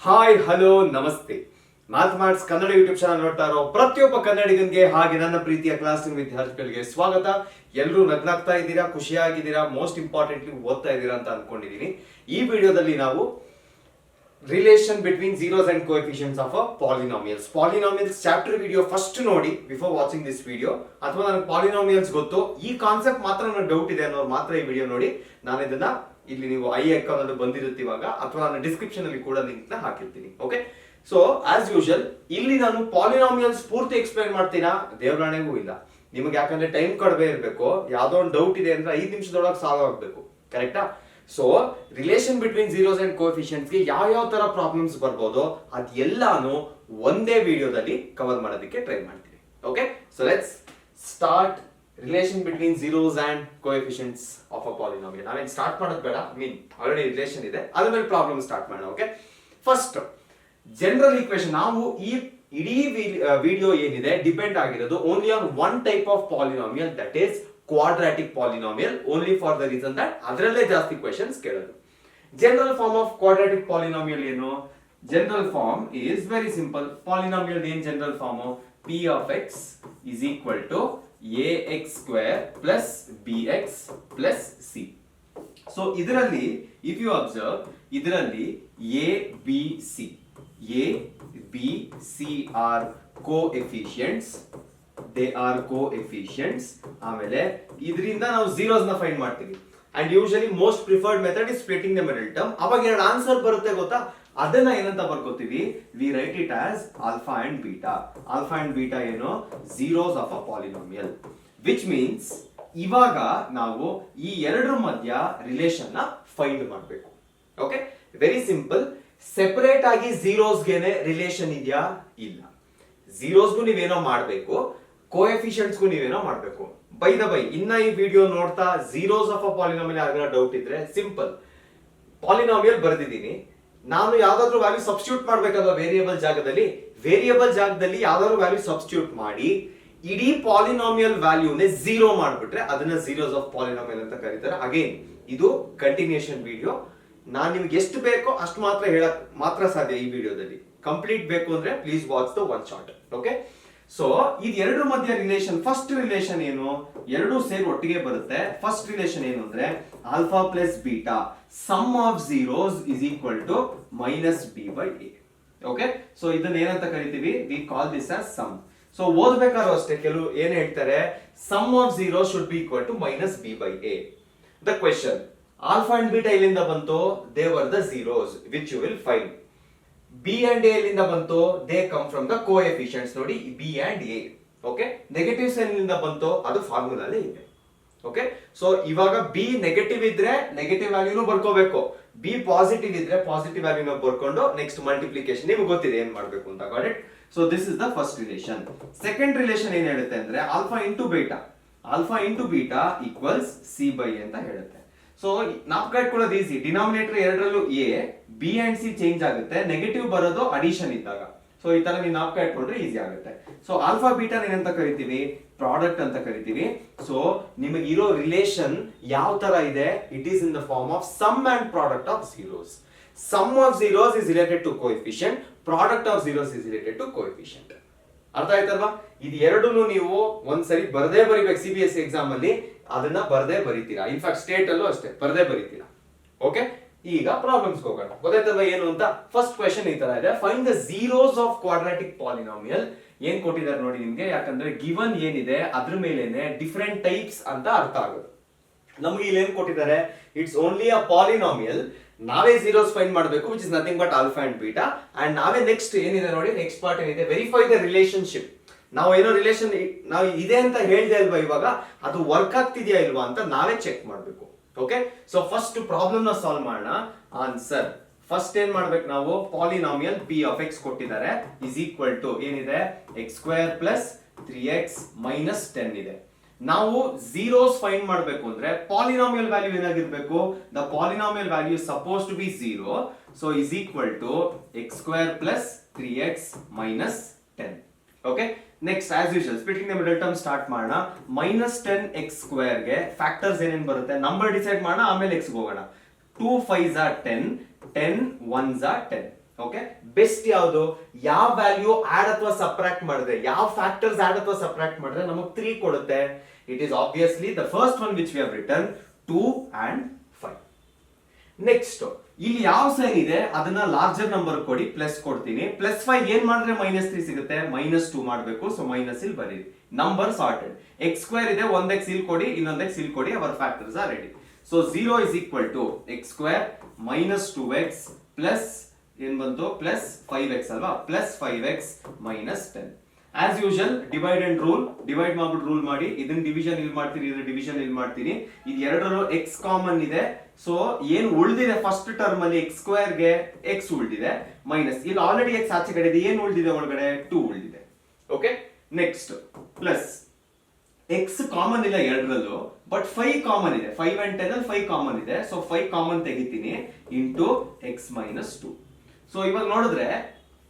Hi hello ನಮಸ್ತೆ. Mathematics Kannada YouTube channel ನೋಡ್ತಾ ಇರೋ ಪ್ರತಿಯೊಬ್ಬ ಕನ್ನಡಿಗನಿಗೆ ಹಾಗೆ ನನ್ನ ಪ್ರೀತಿಯ ಕ್ಲಾಸಿನ ವಿದ್ಯಾರ್ಥಿಗಳಿಗೆ ಸ್ವಾಗತ. ಎಲ್ಲರೂ ನಗ್ನಾಗ್ತಾ ಇದ್ದೀರಾ, ಖುಷಿಯಾಗಿದ್ದೀರಾ, ಮೋಸ್ಟ್ ಇಂಪಾರ್ಟೆಂಟ್ಲಿ ಓದ್ತಾ ಇದ್ದೀರಾ ಅಂತ ಅನ್ಕೊಂಡಿದೀನಿ. ಈ ವಿಡಿಯೋದಲ್ಲಿ ನಾವು relation between zeros and coefficients of polynomials chapter video first ನೋಡಿ ಬಿಫೋರ್ ವಾಚಿಂಗ್ ದಿಸ್ ವಿಡಿಯೋ. ಅಥವಾ ನನಗೆ ಪಾಲಿನಾಮಿಯಲ್ಸ್ ಗೊತ್ತು, ಈ ಕಾನ್ಸೆಪ್ಟ್ ಮಾತ್ರ ನನಗೆ ಡೌಟ್ ಇದೆ ಅನ್ನೋರು ಮಾತ್ರ ಈ ವಿಡಿಯೋ ನೋಡಿ. ನಾನು ಇದನ್ನ ಇಲ್ಲಿ ನೀವು ಐ ಅಕೌಂಟ್ ಅಲ್ಲಿ ಬಂದಿರುತ್ತೆ ಇವಾಗ, ಅಥವಾ ನಾನು ಡಿಸ್ಕ್ರಿಪ್ಷನ್ ಅಲ್ಲಿ ಕೂಡ ಲಿಂಕ್ ನ ಹಾಕಿರ್ತೀನಿ. ಓಕೆ, ಸೊ ಆಸ್ ಯೂಶುವಲ್ ಇಲ್ಲಿ ನಾನು ಪಾಲಿನಾಮಿಯಲ್ಸ್ ಪೂರ್ತಿ ಎಕ್ಸ್ಪ್ಲೈನ್ ಮಾಡ್ತೀನಾ? ದೇವರಾಣೆಗೂ ಇಲ್ಲ. ನಿಮಗೆ ಯಾಕಂದ್ರೆ ಟೈಮ್ ಕಡಿಮೆ ಇರಬೇಕು, ಯಾವ್ದೋ ಒಂದು ಡೌಟ್ ಇದೆ ಅಂದ್ರೆ 5 ನಿಮಿಷದೊಳಗೆ ಸಾಲ್ವ್ ಆಗ್ಬೇಕು, ಕರೆಕ್ಟಾ? So relation between zeros and coefficients ಗೆ ಯಾವ ತರ ಪ್ರಾಬ್ಲಮ್ಸ್ ಬರ್ಬೋದು ಅದೆಲ್ಲಾನು ಒಂದೇ ವಿಡಿಯೋದಲ್ಲಿ ಕವರ್ ಮಾಡೋದಕ್ಕೆ ಟ್ರೈ ಮಾಡ್ತೀನಿ. Okay, so let's start relation between zeros and coefficients of a polynomial. ನಾವೇನು ಸ್ಟಾರ್ಟ್ ಮಾಡೋದು ಬೇಡ, ಆಲ್ರೆಡಿ ರಿಲೇಷನ್ ಇದೆ, ಅದ್ರ ಮೇಲೆ ಪ್ರಾಬ್ಲಮ್ ಸ್ಟಾರ್ಟ್ ಮಾಡೋಣ. Okay, first general equation. ನಾವು ಈ ಇಡೀ ವಿಡಿಯೋ ಏನಿದೆ ಡಿಪೆಂಡ್ ಆಗಿರೋದು only on one type of polynomial, that is quadratic polynomial, only for the reason that ಅದರಲ್ಲೇ ಜಾಸ್ತಿ ಕ್ವೆಶನ್ಸ್ ಕೇಳೋದು. General form of quadratic polynomial ಏನು? General form is very simple. Polynomial ಏನ್ general form? p of x is equal to ax square plus bx plus c. So ಇದರಲ್ಲಿ if you observe, ಇದರಲ್ಲಿ a b c are coefficients, they are coefficients. ಆಮೇಲೆ ಇದರಿಂದ ನಾವು zeros ನ find ಮಾಡ್ತೀವಿ. And usually most preferred method is splitting the middle term. ಅವಾಗ ಎರಡು answer ಬರುತ್ತೆ ಗೊತ್ತಾ? ಅದನ್ನ ಏನಂತ ಬರ್ಕೋತೀವಿ? We write it as alpha and beta. Alpha and beta ಏನು? Zeros of a polynomial. Which means ಇವಾಗ ನಾವು ಈ ಎರಡರ ಮಧ್ಯ ರಿಲೇಷನ್ ನ ಫೈಂಡ್ ಮಾಡಬೇಕು. Okay, very simple. ಸೆಪರೇಟ್ ಆಗಿ ಝೀರೋಸ್ ಗೆನೆ ರಿಲೇಷನ್ ಇದೆಯಾ? ಇಲ್ಲ. ಝೀರೋಸ್ಗೂ ನೀವೇನೋ ಮಾಡಬೇಕು, ಕೋಎಫಿಷಿಯಂಟ್ಸ್ಗೂ ನೀವೇನೋ ಮಾಡಬೇಕು. ಬೈ ದ ಬೈ, ಇನ್ನ ಈ ವಿಡಿಯೋ ನೋಡ್ತಾ ಝೀರೋಸ್ ಆಫ್ ಅ ಪಾಲಿನಾಮಿಯಲ್ ಆಗೋ ಡೌಟ್ ಇದ್ರೆ ಸಿಂಪಲ್, ಪಾಲಿನಾಮಿಯಲ್ ಬರೆದಿದ್ದೀನಿ, ನಾನು ಯಾವ್ದಾದ್ರು ವ್ಯಾಲ್ಯೂ ಸಬ್ಸ್ಟಿಟ್ಯೂಟ್ ಮಾಡ್ಬೇಕಲ್ವಾ ವೇರಿಯಬಲ್ ಜಾಗದಲ್ಲಿ ಯಾವ್ದಾದ್ರು ವ್ಯಾಲ್ಯೂ ಸಬ್ಸ್ಟಿಟ್ಯೂಟ್ ಮಾಡಿ ಇಡೀ ಪಾಲಿನಾಮಿಯಲ್ ವ್ಯಾಲ್ಯೂನೇ ಝೀರೋ ಮಾಡ್ಬಿಟ್ರೆ ಅದನ್ನ ಝೀರೋಸ್ ಆಫ್ ಪಾಲಿನಾಮಿಯಲ್ ಅಂತ ಕರೀತಾರೆ. ಅಗೇನ್ ಇದು ಕಂಟಿನ್ಯೂಷನ್ ವಿಡಿಯೋ. ನಾನು ನಿಮ್ಗೆ ಎಷ್ಟು ಬೇಕೋ ಅಷ್ಟು ಮಾತ್ರ ಹೇಳಕ್ ಮಾತ್ರ ಸಾಧ್ಯ ಈ ವಿಡಿಯೋದಲ್ಲಿ. ಕಂಪ್ಲೀಟ್ ಬೇಕು ಅಂದ್ರೆ please watch the one shot. Okay, so ಇದು ಎರಡರ ಮಧ್ಯ ರಿಲೇಷನ್. ಫಸ್ಟ್ ರಿಲೇಷನ್ ಏನು? ಎರಡು ಸೇರಿ ಒಟ್ಟಿಗೆ ಬರುತ್ತೆ. ಫಸ್ಟ್ ರಿಲೇಷನ್ ಏನು ಅಂದ್ರೆ alpha plus beta sum of zeros is equal to minus B by A. Okay, so ಇದನ್ನ ಏನಂತ ಕರಿತೀವಿ? We call this as sum. So ಓದ್ಬೇಕಾದ್ರೂ ಅಷ್ಟೇ ಕೆಲವು ಏನ್ ಹೇಳ್ತಾರೆ, sum of zero should be equal to minus B by A. The question, alpha and beta ಇಲ್ಲಿಂದ ಬಂತು? They were the zeros which you will find. B and A ಎಲ್ಲಿಂದ ಬಂತು? They come from the coefficients. ನೋಡಿ, B and A. Okay, negatives ಎಲ್ಲಿಂದ ಬಂತು? ಅದು ಫಾರ್ಮುಲಾಲೇ ಇದೆ. Okay, so ಇವಾಗ ಬಿ ನೆಗೆಟಿವ್ ಇದ್ರೆ ನೆಗೆಟಿವ್ ವ್ಯಾಲ್ಯೂನು ಬರ್ಕೋಬೇಕು, ಬಿ ಪಾಸಿಟಿವ್ ಇದ್ರೆ ಪಾಸಿಟಿವ್ ವ್ಯಾಲ್ಯೂನ ಬರ್ಕೊಂಡು ನೆಕ್ಸ್ಟ್ ಮಲ್ಟಿಪ್ಲಿಕೇಶನ್ ನಿಮ್ಗೆ ಗೊತ್ತಿದೆ ಏನ್ ಮಾಡ್ಬೇಕು ಅಂತ. Got it? So this is the first relation. Second relation ಏನ್ ಹೇಳುತ್ತೆ ಅಂದ್ರೆ alpha into beta equals C by ಅಂತ ಹೇಳುತ್ತೆ. ಸೊ ನಾಪ್ಕ ಇಟ್ಕೊಳ್ಳೋದು ಈಸಿ. ಡಿನಾಮಿನೇಟರ್ ಎರಡರಲ್ಲೂ A, B and C change ಆಗುತ್ತೆ, ನೆಗೆಟಿವ್ ಬರೋದು ಅಡಿಷನ್ ಇದ್ದಾಗ. ಸೊ ಈ ತರ ನೀವು ನಾಪ್ಕ ಇಟ್ಕೊಂಡ್ರೆ ಈಸಿ ಆಗುತ್ತೆ. ಸೊ ಆಲ್ಫಾ ಬೀಟಾ ಏನಂತ ಕರಿತೀವಿ? ಪ್ರಾಡಕ್ಟ್ ಅಂತ ಕರಿತೀವಿ. ಸೊ ನಿಮಗೆ ಇರೋ ರಿಲೇಷನ್ ಯಾವ ತರ ಇದೆ? It is in the form of sum and product of zeros. Sum of zeros is related to coefficient, product of zeros is related to coefficient. ಅರ್ಥ ಆಯ್ತಲ್ವಾ? ಇದು ಎರಡನ್ನೂ ನೀವು ಒಂದ್ಸರಿ ಬರದೇ ಬರಿಬೇಕು. CBSE ಎಕ್ಸಾಮ್ ಅಲ್ಲಿ ಅದನ್ನ ಬರದೇ ಬರೀತೀರಾ. ಇನ್ಫ್ಯಾಕ್ಟ್ ಸ್ಟೇಟ್ ಅಲ್ಲೂ ಅಷ್ಟೇ ಬರದೇ ಬರೀತೀರಾ. ಓಕೆ, ಈಗ ಪ್ರಾಬ್ಲಮ್ಸ್ ಹೋಗೋಣ. ಗೊತ್ತಾಯ್ತಲ್ವಾ ಏನು ಅಂತ? ಫಸ್ಟ್ ಕ್ವೆಶ್ಚನ್ ಈ ತರ ಇದೆ, find the zeros of quadratic polynomial. ಏನ್ ಕೊಟ್ಟಿದ್ದಾರೆ ನೋಡಿ ನಿಮ್ಗೆ, ಯಾಕಂದ್ರೆ ಗಿವನ್ ಏನಿದೆ ಅದ್ರ ಮೇಲೆನೆ ಡಿಫರೆಂಟ್ ಟೈಪ್ಸ್ ಅಂತ ಅರ್ಥ ಆಗುತ್ತೆ. ನಮ್ಗೆ ಇಲ್ಲಿ ಏನ್ ಕೊಟ್ಟಿದ್ದಾರೆ? It's only a polynomial. ನಾವೇ ಝೀರೋಸ್ ಫೈಂಡ್ ಮಾಡಬೇಕು, which is nothing but alpha and beta. And ನಾವೇ ನೆಕ್ಸ್ಟ್ ಏನಿದೆ ನೋಡಿ, ನೆಕ್ಸ್ಟ್ ಪಾರ್ಟ್ ಏನಿದೆ, ವೆರಿಫೈ ದ ರಿಲೇಶನ್ಶಿಪ್. ನಾವು ಏನೋ ರಿಲೇಷನ್ ನಾವು ಇದೆ ಅಂತ ಹೇಳ್ದೆ ಅಲ್ವಾ, ಇವಾಗ ಅದು ವರ್ಕ್ ಆಗ್ತಿದ್ಯಾ ಇಲ್ವಾ ಅಂತ ನಾವೇ ಚೆಕ್ ಮಾಡಬೇಕು. ಓಕೆ, ಸೊ ಫಸ್ಟ್ ಪ್ರಾಬ್ಲಮ್ ನ ಸಾಲ್ವ್ ಮಾಡೋಣ. ಆನ್ಸರ್ ಫಸ್ಟ್ ಏನ್ ಮಾಡ್ಬೇಕು ನಾವು? ಪಾಲಿನಾಮಿಯಲ್ ಪಿ ಆಫ್ ಎಕ್ಸ್ ಕೊಟ್ಟಿದ್ದಾರೆ ಇಸ್ ಈಕ್ವಲ್ ಟು ಏನಿದೆ? X square plus 3x minus 10 ಇದೆ. ನಾವು ಝೀರೋಸ್ ಫೈಂಡ್ ಮಾಡಬೇಕು ಅಂದ್ರೆ ಪಾಲಿನಾಮಿಯಲ್ ವ್ಯಾಲ್ಯೂ ಏನಾಗಿರ್ಬೇಕು? The polynomial value suppose to be 0. So is equal to X square plus 3x minus 10. Okay, next as usual splitting the middle term start ಮಾಡೋಣ. Minus 10x square ಗೆ factors ಏನೇನ್ ಬರುತ್ತೆ number decide ಮಾಡೋಣ, ಆಮೇಲೆ x ಹೋಗೋಣ. 2 5s are 10, 10 1s are 10. Okay, best ಯಾವುದು, ಯಾವ value add ಅಥವಾ ಸಬ್ಟ್ರಾಕ್ಟ್ ಮಾಡಿದ್ರೆ, ಯಾವ ಫ್ಯಾಕ್ಟರ್ಸ್ ಆಡ್ ಅಥವಾ ಸಬ್ಟ್ರಾಕ್ಟ್ ಮಾಡಿದ್ರೆ ನಮಗೆ 3 ಕೊಡುತ್ತೆ. It is obviously the first one which we have written 2 and 5. Next ಇಲ್ಲಿ ಯಾವ ಸೈನ್ ಇದೆ ಅದನ್ನ ಲಾರ್ಜರ್ ನಂಬರ್ ಕೊಡಿ, ಪ್ಲಸ್ ಕೊಡ್ತೀನಿ. +5 ಏನ್ ಮಾಡಿದ್ರೆ -3 ಸಿಗುತ್ತೆ, -2 ಮಾಡಬೇಕು. ಸೊ ಮೈನಸ್ ಇಲ್ಲಿ ಬರೀರಿ. Number sorted. x² ಇದೆ, 1x ಇಲ್ಲಿ ಕೊಡಿ, ಇನ್ನೊಂದಕ್ಕೆ ಇಲ್ಲಿ ಕೊಡಿ. Our factors are ready. So 0 is equal to x² - 2x plus ಏನ್ ಬಂತು +5x ಅಲ್ವಾ, +5x - 10. As usual divide and rule, divide ಮಾಡ್ಬಿಟ್ಟು ರೂಲ್ ಮಾಡಿ. ಇದನ್ನ ಡಿವಿಷನ್ ಇಲ್ಲಿ ಮಾಡ್ತೀನಿ, ಇದನ್ನ ಡಿವಿಷನ್ ಇಲ್ಲಿ ಮಾಡ್ತೀನಿ. ಇದು ಎರಡರಲ್ಲೂ x ಕಾಮನ್ ಇದೆ. ಸೊ ಏನ್ ಉಳಿದಿದೆ ಫಸ್ಟ್ ಟರ್ಮ್ ಅಲ್ಲಿ x² ಗೆ x ಉಳಿದಿದೆ, ಮೈನಸ್ ಇಲ್ಲಿ ಆಲ್ರೆಡಿ x ಆಚೆ ಕಡೆ ಇದೆ, ಏನ್ ಉಳಿದಿದೆ ಒಳಗಡೆ 2 ಉಳಿದಿದೆ. Okay, next plus x common ಇಲ್ಲ ಎರಡರಲ್ಲೂ, ಬಟ್ 5 ಕಾಮನ್ ಇದೆ. 5 and 10 ಅಲ್ಲಿ 5 ಕಾಮನ್ ಇದೆ. ಸೊ 5 ಕಾಮನ್ ತೆಗಿತೀನಿ ಇಂಟು x - 2. ಸೊ ಇವಾಗ ನೋಡಿದ್ರೆ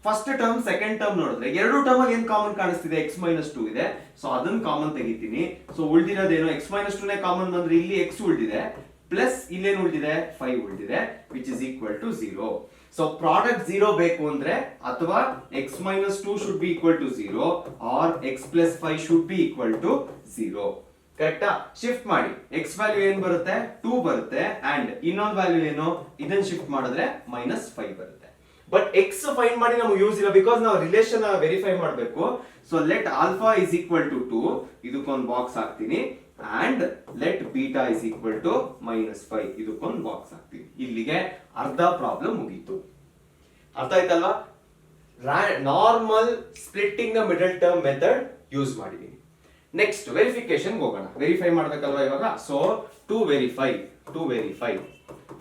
ಫಸ್ಟ್ ಟರ್ಮ್ ಸೆಕೆಂಡ್ ಟರ್ಮ್ ನೋಡಿದ್ರೆ ಎರಡು ಟರ್ಮ್ ಅಲ್ಲಿ ಏನ್ ಕಾಮನ್ ಕಾಣಿಸ್ತಿದೆ, x - 2 ಇದೆ. ಸೊ ಅದನ್ನ ಕಾಮನ್ ತೆಗಿತೀನಿ. ಸೊ ಉಳಿದಿರೋದೇನು, x - 2 ನೇ ಕಾಮನ್ ಬಂದ್ರೆ ಇಲ್ಲಿ x ಉಳಿದಿದೆ, ಪ್ಲಸ್ ಇಲ್ಲೇನು ಉಳಿದಿದೆ 5 ಉಳಿದಿದೆ, which is equal to 0. So product 0 ಬೇಕು ಅಂದ್ರೆ ಅಥವಾ x - 2 should be equal to 0 or x + 5 should be equal to 0. ಕರೆಕ್ಟಾ? ಶಿಫ್ಟ್ ಮಾಡಿ. x ವ್ಯಾಲ್ಯೂ ಏನ್ ಬರುತ್ತೆ, 2 ಬರುತ್ತೆ. ಅಂಡ್ ಇನ್ನೊಂದು ವ್ಯಾಲ್ಯೂ ಏನು, ಇದನ್ನ ಶಿಫ್ಟ್ ಮಾಡಿದ್ರೆ -5 ಬರುತ್ತೆ. ಬಟ್ x ಫೈಂಡ್ ಮಾಡಿ ನಮಗೆ ಯೂಸ್ ಇಲ್ಲ, ಬಿಕಾಸ್ ನಾವು ರಿಲೇಷನ್ ವೆರಿಫೈ ಮಾಡಬೇಕು. So let alpha is equal to 2, ಇದಕ್ಕೊಂದು ಬಾಕ್ಸ್ ಹಾಕ್ತೀನಿ. And let beta is equal to -5, ಇದಕ್ಕೊಂದು ಬಾಕ್ಸ್ ಹಾಕ್ತೀನಿ. ಇಲ್ಲಿಗೆ ಅರ್ಧ ಪ್ರಾಬ್ಲಮ್ ಮುಗೀತು. ಅರ್ಥ ಆಯ್ತಲ್ವಾ? Normal splitting the middle term method use ಮಾಡಿದೀನಿ. ನೆಕ್ಸ್ಟ್ ವೆರಿಫಿಕೇಶನ್ ಹೋಗೋಣ. ವೆರಿಫೈ ಮಾಡ್ಬೇಕಲ್ವಾ ಇವಾಗ. So to verify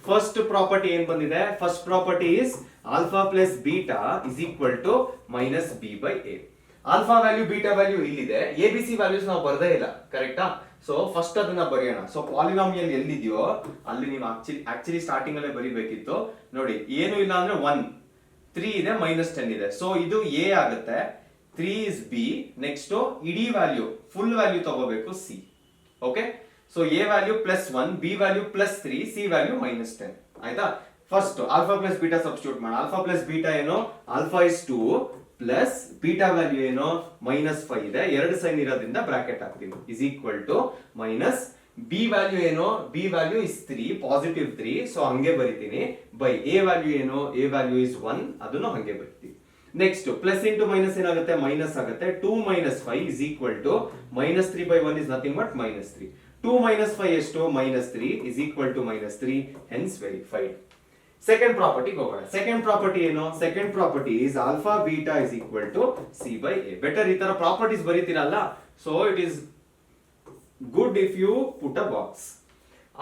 first property ಏನ್ ಬಂದಿದೆ, first property is alpha plus beta is equal to -b/a. Alpha value beta value ಇಲ್ಲಿದೆ, ABC ವ್ಯಾಲ್ಯೂಸ್ ನಾವು ಬರ್ದೇ ಇಲ್ಲ. ಕರೆಕ್ಟಾ? ಸೊ ಫಸ್ಟ್ ಅದನ್ನ ಬರೆಯೋಣ. ಸೊ ಪಾಲಿನಾಮಿಯಲ್ ಎಲ್ಲಿದೆಯೋ ಅಲ್ಲಿ ನೀವು ಆಕ್ಚುಲಿ ಸ್ಟಾರ್ಟಿಂಗ್ ಅಲ್ಲೇ ಬರಿಬೇಕಿತ್ತು. ನೋಡಿ, ಏನು ಇಲ್ಲ ಅಂದ್ರೆ 1, 3 ಇದೆ, -10 ಇದೆ. ಸೊ ಇದು a ಆಗುತ್ತೆ, 3 is b. ನೆಕ್ಸ್ಟ್ ಇಡೀ ವ್ಯಾಲ್ಯೂ ಫುಲ್ ವ್ಯಾಲ್ಯೂ ತಗೋಬೇಕು c. Okay, so a value +1, b value +3, c value -10. ಆಯ್ತಾ? First alpha plus beta substitute ಮಾಡೋಣ. ಆಲ್ಫಾ ಪ್ಲಸ್ ಬೀಟಾ ಏನು, alpha is 2 plus beta value ಏನು -5 ಇದೆ, ಎರಡು ಸೈನ್ ಇರೋದ್ರಿಂದ ಬ್ರಾಕೆಟ್ ಹಾಕ್ತೀನಿ, is equal to minus b value ಏನು, ಬಿ ವ್ಯಾಲ್ಯೂ ಇಸ್ 3, +3. ಸೊ ಹಂಗೆ ಬರಿತೀನಿ. ಬೈ ಎ ವ್ಯಾಲ್ಯೂ ಏನು, ಎ ವ್ಯಾಲ್ಯೂ ಇಸ್ 1, ಅದನ್ನು ಹಂಗೆ ಬರಿತೀನಿ. ನೆಕ್ಸ್ಟ್ ಪ್ಲಸ್ ಇಂಟು ಮೈನಸ್ ಏನಾಗುತ್ತೆ, ಮೈನಸ್ ಆಗುತ್ತೆ. 2 - 5 is equal to -3/1 is nothing but -3. 2 - 5 ಎಷ್ಟು, -3 is equal to -3, hence verified. Second property ಹೋಗೋಣ. ಸೆಕೆಂಡ್ ಪ್ರಾಪರ್ಟಿ ಏನು, second property is alpha beta is equal to c/a. Better ಈ ತರ ಪ್ರಾಪರ್ಟೀಸ್ ಬರೀತೀರಲ್ಲ, so it is good if you put a box.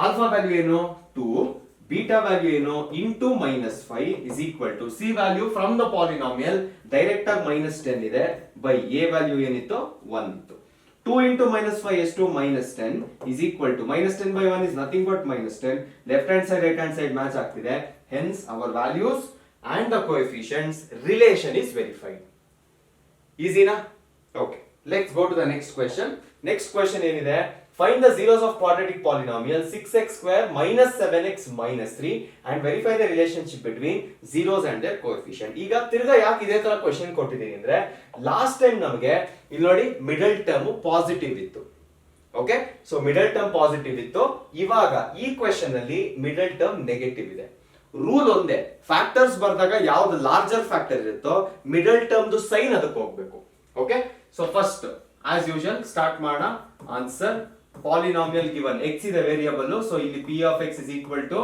Alpha value ಏನು 2, beta value ಏನು into -5 is equal to c value from the polynomial direct ಆಗಿ -10 ಇದೆ, by A value ಏನಿತ್ತು 1 ಇತ್ತು. 2 into -5 ಎಷ್ಟು, -10 is equal to -10/1 is nothing but -10. Left hand side right hand side match ಆಗ್ತಿದೆ. Hence our values and the coefficients relation is verified. Easy na? Okay. Let's go to the next question. Next question ಏನಿದೆ, find the zeros of quadratic polynomial 6x² - 7x - 3 and verify the relationship between zeros and their coefficient. ಈಗ ತಿರ್ಗಾ ಯಾಕೆ ಇದೇ ತರ question ಕೊಟ್ಟಿದ್ದೀನಿ ಅಂದ್ರೆ, last time ನಮಗೆ ಇಲ್ಲಿ ನೋಡಿ ಮಿಡಲ್ ಟರ್ಮ್ ಪಾಸಿಟಿವ್ ಇತ್ತು. Okay, so middle term positive ಇತ್ತು. ಇವಾಗ ಈ ಕ್ವೆಶ್ಚನ್ ಅಲ್ಲಿ ಮಿಡಲ್ ಟರ್ಮ್ ನೆಗೆಟಿವ್ ಇದೆ. ರೂಲ್ ಒಂದೇ, ಫ್ಯಾಕ್ಟರ್ಸ್ ಬರ್ದಾಗ ಯಾವ್ದು ಲಾರ್ಜರ್ ಫ್ಯಾಕ್ಟರ್ ಇರುತ್ತೋ ಮಿಡಲ್ ಟರ್ಮ್ದು ಸೈನ್ ಅದಕ್ಕೆ ಹೋಗ್ಬೇಕು. Okay, so first as usual start ಮಾಡೋಣ. ಆನ್ಸರ್ ಪಾಲಿನಾಮಿಯಲ್ ಗಿವನ್ x ಇದೆ ವೇರಿಯಬಲ್, ಸೊ ಇಲ್ಲಿ p of x is equal to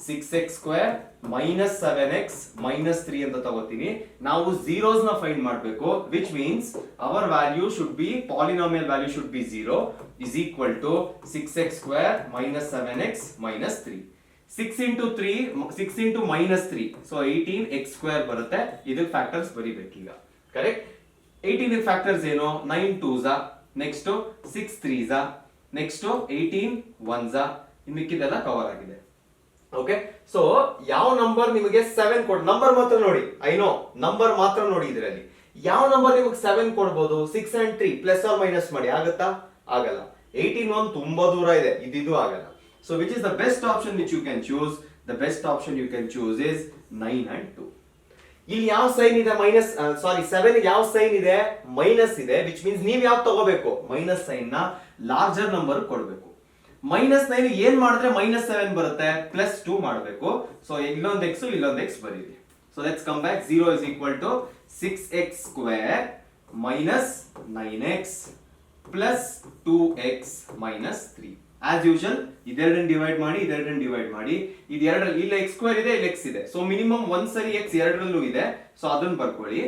6x² - 7x - 3 ಅಂತ ತಗೋತೀನಿ. ನಾವು zeros ನ ಫೈಂಡ್ ಮಾಡಬೇಕು, which means our value should be, polynomial value should be 0 is equal to 6x² - 7x - 3. 6 into 3 6 into -3, so 18x² ಬರುತ್ತೆ. ಇದಕ್ಕೆ factors ಬರಿಬೇಕೀಗ. Correct? 18 factors ಏನು, 9 2s, next 6 3s, next 18 1s, ಮಿಕ್ಕಿದೆಲ್ಲ cover ಆಗಿದೆ. ಓಕೆ, ಸೊ ಯಾವ number ನಿಮಗೆ 7 ಕೊಡ್, number ಮಾತ್ರ ನೋಡಿ, I know number ಮಾತ್ರ ನೋಡಿ ಇದರಲ್ಲಿ. ಯಾವ ನಂಬರ್ ನಿಮಗೆ 7 ಕೊಡ್ಬೋದು, 6 and 3 ಪ್ಲಸ್ ಆರ್ ಮೈನಸ್ ಮಾಡಿ ಆಗುತ್ತಾ, ಆಗಲ್ಲ. 18 1 ತುಂಬಾ ದೂರ ಇದೆ, ಇದಿದು ಆಗಲ್ಲ. So which is the best option which you can choose? The best option you can choose is 9 and 2. ಇಲ್ಲಿ ಯಾವ ಸೈನ್ ಇದೆ ಮೈನಸ್, ಸಾರಿ 7 ಯಾವ ಸೈನ್ ಇದೆ ಮೈನಸ್ ಇದೆ, ವಿಚ್ ಮೀನ್ಸ್ ನೀವ್ ಯಾವ ತಗೋಬೇಕು ಮೈನಸ್ ಸೈನ್ ನ ಲಾರ್ಜರ್ ನಂಬರ್ ಕೊಡ್ಬೇಕು. -9 ಏನ್ ಮಾಡಿದ್ರೆ -7 ಬರುತ್ತೆ, +2 ಮಾಡಬೇಕು. ಸೊ ಇಲ್ಲೊಂದು x ಇಲ್ಲೊಂದು x ಬರೀರಿ. So let's come back. 0 is equal to 6x square minus 9x plus 2x minus 3. As usual ಇದೆರಡನ್ನ ಡಿವೈಡ್ ಮಾಡಿ ಇದೆರಡನ್ನ ಡಿವೈಡ್ ಮಾಡಿ. ಇದು ಎರಡರಲ್ಲಿ ಇಲ್ಲಿ x ಸ್ಕ್ವೇರ್ ಇದೆ, ಇಲ್ಲಿ x ಇದೆ. ಸೊ ಮಿನಿಮಮ್ ಒಂದ್ ಸರಿ x ಎರಡರಲ್ಲೂ ಇದೆ. ಸೊ ಅದನ್ನ ಬರ್ಕೊಳ್ಳಿ.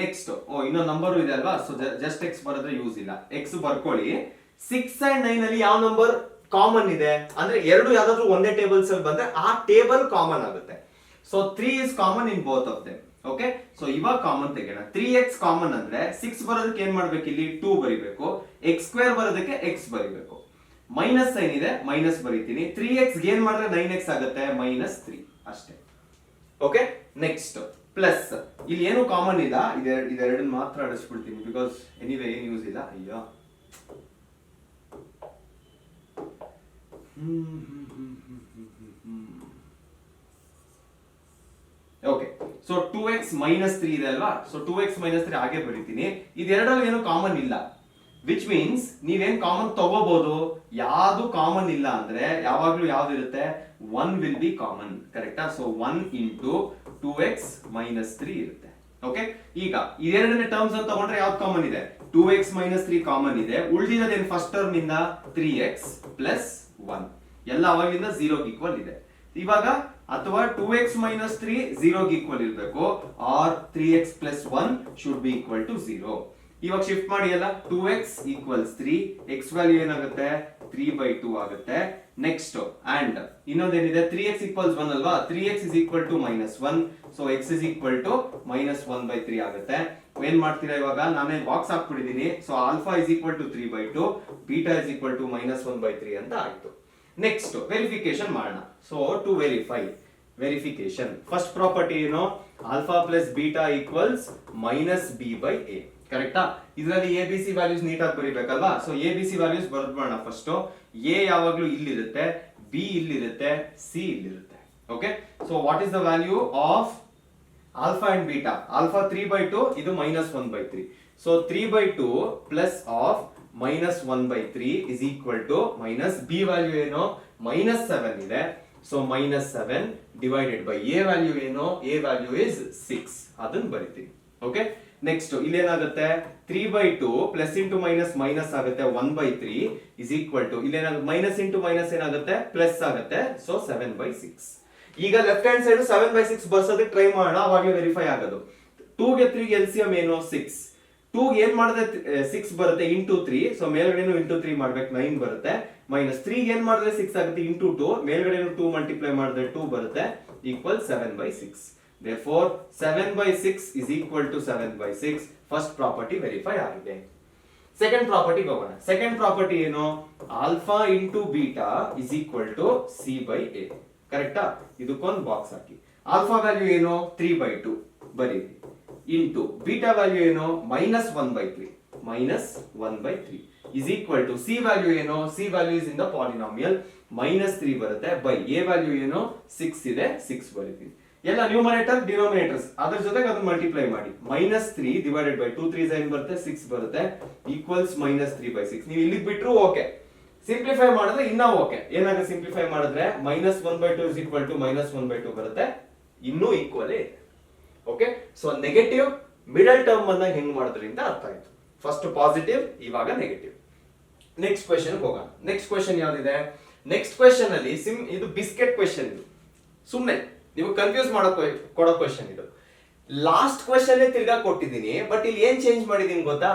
ನೆಕ್ಸ್ಟ್ ಇನ್ನೊಂದು ನಂಬರ್ ಇದೆ ಅಲ್ವಾ, ಸೊ ಜಸ್ಟ್ x ಬರೋದ್ರೆ ಯೂಸ್ ಇಲ್ಲ, x ಬರ್ಕೊಳ್ಳಿ. 6 and 9 ಅಲ್ಲಿ ಯಾವ ನಂಬರ್ ಕಾಮನ್ ಇದೆ ಅಂದ್ರೆ ಎರಡು ಯಾವ್ದಾದ್ರು ಒಂದೇ ಟೇಬಲ್ಸ್ ಅಲ್ಲಿ ಬಂದ್ರೆ ಆ ಟೇಬಲ್ ಕಾಮನ್ ಆಗುತ್ತೆ. So 3 is common in both of them. Okay, so ಇವಾಗ ಕಾಮನ್ ತೆಗೆಯೋಣ. 3x ಕಾಮನ್ ಅಂದ್ರೆ 6 ಬರೋದಕ್ಕೆ ಏನ್ ಮಾಡ್ಬೇಕು, ಇಲ್ಲಿ 2 ಬರಿಬೇಕು. x ಸ್ಕ್ವೇರ್ ಬರೋದಕ್ಕೆ x ಬರಿಬೇಕು. ಮೈನಸ್ ಸೈನ್ ಇದೆ, ಮೈನಸ್ ಬರೀತೀನಿ. 3x ಏನ್ ಮಾಡಿದ್ರೆ 9x ಆಗುತ್ತೆ, -3 ಅಷ್ಟೇ. Okay, next plus. ಇಲ್ಲಿ ಏನು ಕಾಮನ್ ಇಲ್ಲ, ಇದೆರಡನ್ನ ಮಾತ್ರ ಅಡಿಸ್ಬಿಡ್ತೀನಿ ಬಿಕಾಸ್ ಎನಿವೇ ಏನ್ ಯೂಸ್ ಇಲ್ಲ. ಅಯ್ಯೋ, ಓಕೆ. ಸೊ 2x -3 ಇದೆ ಅಲ್ವಾ, ಸೊ 2x -3 ಹಾಗೆ ಬರೀತೀನಿ. ಇದೆರಡರಲ್ಲಿ ಏನು ಕಾಮನ್ ಇಲ್ಲ, ವಿಚ್ ಮೀನ್ಸ್ ನೀವೇನ್ ಕಾಮನ್ ತಗೋಬಹುದು. ಯಾವ್ದು ಕಾಮನ್ ಇಲ್ಲ ಅಂದ್ರೆ ಯಾವಾಗ್ಲೂ ಯಾವ್ದು ಇರುತ್ತೆ, 1 ವಿಲ್ ಬಿ ಕಾಮನ್. ಕರೆಕ್ಟಾ? ಸೊ 1 into 2x -3 ಇರುತ್ತೆ. ಓಕೆ, ಈಗ ಇದೆರಡನೇ ಟರ್ಮ್ಸ್ ಅಂತ ತಗೊಂಡ್ರೆ ಯಾವ್ದು ಕಾಮನ್ ಇದೆ, 2x -3 ಕಾಮನ್ ಇದೆ. ಉಳಿದಿರೋದೇನು ಫಸ್ಟ್ ಟರ್ಮ್ ಇಂದ 3x plus 1 ಎಲ್ಲ ಅವಾಗಿಂದ 0 ಈಕ್ವಲ್ ಇದೆ. ಇವಾಗ ಅಥವಾ 2x -3 0 ಈಕ್ವಲ್ ಇರಬೇಕು, R 3x plus 1 should be equal to 0. ಇವಾಗ ಶಿಫ್ಟ್ ಮಾಡಿ ಎಲ್ಲ. 2x equals 3, x ವ್ಯಾಲ್ಯೂ ಏನಾಗುತ್ತೆ 3/2 ಆಗುತ್ತೆ. ನೆಕ್ಸ್ಟ್ ಅಂಡ್ ಇನ್ನೊಂದೇನಿದೆ, 3x equals 1 ಅಲ್ವಾ, 3x is equal to -1, so x is equal to -1/3 ಆಗುತ್ತೆ. ಏನ್ ಮಾಡ್ತೀರಾ ಇವಾಗ, ನಾನೇ ಬಾಕ್ಸ್ ಹಾಕ್ಬಿಟ್ಟಿದ್ದೀನಿ. So alpha is equal to 3/2, beta is equal to -1/3 ಅಂತ ಆಯ್ತು. ನೆಕ್ಸ್ಟ್ ವೆರಿಫಿಕೇಶನ್ ಮಾಡೋಣ. So to verification first property ಏನು, alpha plus beta equals -b/a. ಕರೆಕ್ಟಾ? ಇದರಲ್ಲಿ ಎ ಬಿ ಸಿ ವ್ಯಾಲ್ಯೂಸ್ ನೀಟಾಗಿ ಬರೀಬೇಕಲ್ವಾ. So A B C values ಬರೆದ್ಬಿಡೋಣ. ಫಸ್ಟ್ ಎ ಯಾವಾಗ್ಲೂ ಇಲ್ಲಿರುತ್ತೆ, ಬಿ ಇಲ್ಲಿರುತ್ತೆ, ಸಿ ಇಲ್ಲಿರುತ್ತೆ. Okay, so what is the value of alpha and beta? Alpha 3/2, ಇದು -1/3. So 3/2 plus of -1/3 is equal to minus b value ಏನು, -7 ಇದೆ. So -7 divided by a value ಏನು, a value is 6. ಅದನ್ನ ಬರಿತೀನಿ. ಓಕೆ, ನೆಕ್ಸ್ಟ್ ಇಲ್ಲಿ ಏನಾಗುತ್ತೆ, 3/2 plus into minus minus ಆಗುತ್ತೆ, 1/3 is equal to ಇಲ್ಲಿ ಏನಾಗುತ್ತೆ, ಮೈನಸ್ ಇಂಟು ಮೈನಸ್ ಏನಾಗುತ್ತೆ, ಪ್ಲಸ್ ಆಗುತ್ತೆ. ಸೊ 7/6. ಈಗ ಲೆಫ್ಟ್ ಹ್ಯಾಂಡ್ ಸೈಡ್ 7/6 ಬರ್ಸೋದಕ್ಕೆ ಟ್ರೈ ಮಾಡೋಣ, ಅವಾಗಲೇ ವೆರಿಫೈ ಆಗೋದು. 2 ಗೆ 3 ಗೆ LCM ಏನು 6. 2 ಏನ್ ಮಾಡಿದ್ರೆ 6 ಬರುತ್ತೆ ಇಂಟು 3. ಸೊ ಮೇಲ್ಗಡೆನು ಇಂಟು 3 ಮಾಡ್ಬೇಕು, 9 ಬರುತ್ತೆ. -3 ಏನ್ ಮಾಡಿದ್ರೆ 6 ಆಗುತ್ತೆ ಇಂಟು 2, ಮೇಲ್ಗಡೆನು 2 ಮಲ್ಟಿಪ್ಲೈ ಮಾಡಿದ್ರೆ 2 ಬರುತ್ತೆ, equal 7/6. Therefore 7/6 is equal to 7/6. First property verify ಆಗಿದೆ. ಸೆಕೆಂಡ್ ಪ್ರಾಪರ್ಟಿ ಹೋಗೋಣ. ಸೆಕೆಂಡ್ ಪ್ರಾಪರ್ಟಿ ಏನು, alpha into beta is equal to c/a. ಕರೆಕ್ಟಾ? ಇದಕ್ಕೊಂದು ಬಾಕ್ಸ್ ಹಾಕಿ. ಆಲ್ಫಾ ವ್ಯಾಲ್ಯೂ ಏನು 3/2 ಬರೀರಿ, ಇಂಟು ಬೀಟಾ ವ್ಯಾಲ್ಯೂ ಏನು -1/3 is equal to c value ಏನು, c value is in the polynomial, -3 ಬರುತ್ತೆ, ಬೈ a ವ್ಯಾಲ್ಯೂ ಏನು 6 ಇದೆ, 6 ಬರೀತೀವಿ. ಎಲ್ಲ ನ್ಯೂಮರೇಟರ್ ಡಿನೋಮಿನೇಟರ್ಸ್ ಅದ್ರ ಜೊತೆಗೆ ಅದನ್ನ ಮಲ್ಟಿಪ್ಲೈ ಮಾಡಿ. -3 ಡಿವೈಡೆಡ್ ಬೈ 2 3 ಏನು ಬರುತ್ತೆ, 6 ಬರುತ್ತೆ, ಈಕ್ವಲ್ಸ್ -3/6. ನೀವು ಇಲ್ಲಿಗೆ ಬಿಟ್ರು ಓಕೆ, ಸಿಂಪ್ಲಿಫೈ ಮಾಡಿದ್ರೆ ಇನ್ನ ಓಕೆ. ಏನಾಗುತ್ತೆ ಸಿಂಪ್ಲಿಫೈ ಮಾಡಿದ್ರೆ -1/2 is equal to -1/2 ಬರುತ್ತೆ, ಇನ್ನೂ ಈಕ್ವಲ್ ಇದೆ. Okay, so negative middle term ಅನ್ನ ಹೆಂಗ್ ಮಾಡೋದ್ರಿಂದ ಅರ್ಥ ಆಯ್ತು. ಫಸ್ಟ್ ಪಾಸಿಟಿವ್, ಇವಾಗ ನೆಗೆಟಿವ್. ನೆಕ್ಸ್ಟ್ ಕ್ವೆಶ್ಚನ್ ಹೋಗೋಣ. ನೆಕ್ಸ್ಟ್ ಕ್ವೆಶ್ಚನ್ ಯಾವ್ದಿದೆ, ನೆಕ್ಸ್ಟ್ ಕ್ವೆಶ್ಚನ್ ಅಲ್ಲಿ ಇದು ಬಿಸ್ಕೆಟ್ ಕ್ವೆಶ್ಚನ್. ಇದು ಸುಮ್ನೆ ನೀವು ಕನ್ಫ್ಯೂಸ್ ಕೊಡೋ ಕ್ವೆಶ್ಚನ್ ಇದು. ಲಾಸ್ಟ್ ಕ್ವೆಶ್ಚನ್ ತಿರ್ಗಾ ಕೊಟ್ಟಿದ್ದೀನಿ, ಬಟ್ ಇಲ್ಲಿ ಏನ್ ಚೇಂಜ್ ಮಾಡಿದೀನಿ ಗೊತ್ತಾ,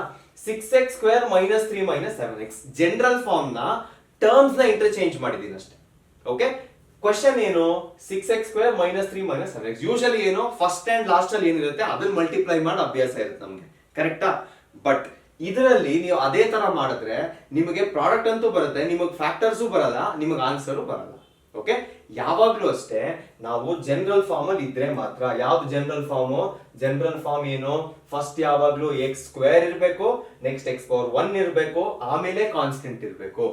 6x square -3 7x general form ನ ಟರ್ಮ್ಸ್ ನ ಇಂಟರ್ಚೇಂಜ್ ಮಾಡಿದೀನಿ ಅಷ್ಟೇ. ಓಕೆ, ಕ್ವೆಶ್ಚನ್ ಏನು, 6x ಸ್ಕ್ವೇರ್ -3 7x. ಯೂಶಲಿ ಏನು ಫಸ್ಟ್ ಅಂಡ್ ಲಾಸ್ಟ್ ಅಲ್ಲಿ ಏನಿರುತ್ತೆ ಅದನ್ನ ಮಲ್ಟಿಪ್ಲೈ ಮಾಡಿ ಅಭ್ಯಾಸ ಇರುತ್ತೆ ನಮ್ಗೆ, ಕರೆಕ್ಟಾ? ಬಟ್ ಇದರಲ್ಲಿ ನೀವು ಅದೇ ತರ ಮಾಡಿದ್ರೆ ನಿಮಗೆ ಪ್ರಾಡಕ್ಟ್ ಅಂತೂ ಬರುತ್ತೆ, ನಿಮಗೆ ಫ್ಯಾಕ್ಟರ್ಸು ಬರಲ್ಲ, ನಿಮಗೆ ಆನ್ಸರು ಬರಲ್ಲ. ಓಕೆ, ಯಾವಾಗ್ಲೂ ಅಷ್ಟೇ ನಾವು ಜನರಲ್ ಫಾರ್ಮ್ ಅಲ್ಲಿ ಇದ್ರೆ ಮಾತ್ರ. ಯಾವ್ದು ಜನರಲ್ ಫಾರ್ಮ್ ಏನು, ಫಸ್ಟ್ ಯಾವಾಗ್ಲೂ x ಸ್ಕ್ವೇರ್ ಇರಬೇಕು, ನೆಕ್ಸ್ಟ್ x⁴ ಇರಬೇಕು, ಆಮೇಲೆ ಕಾನ್ಸ್ಟೆಂಟ್ ಇರಬೇಕು.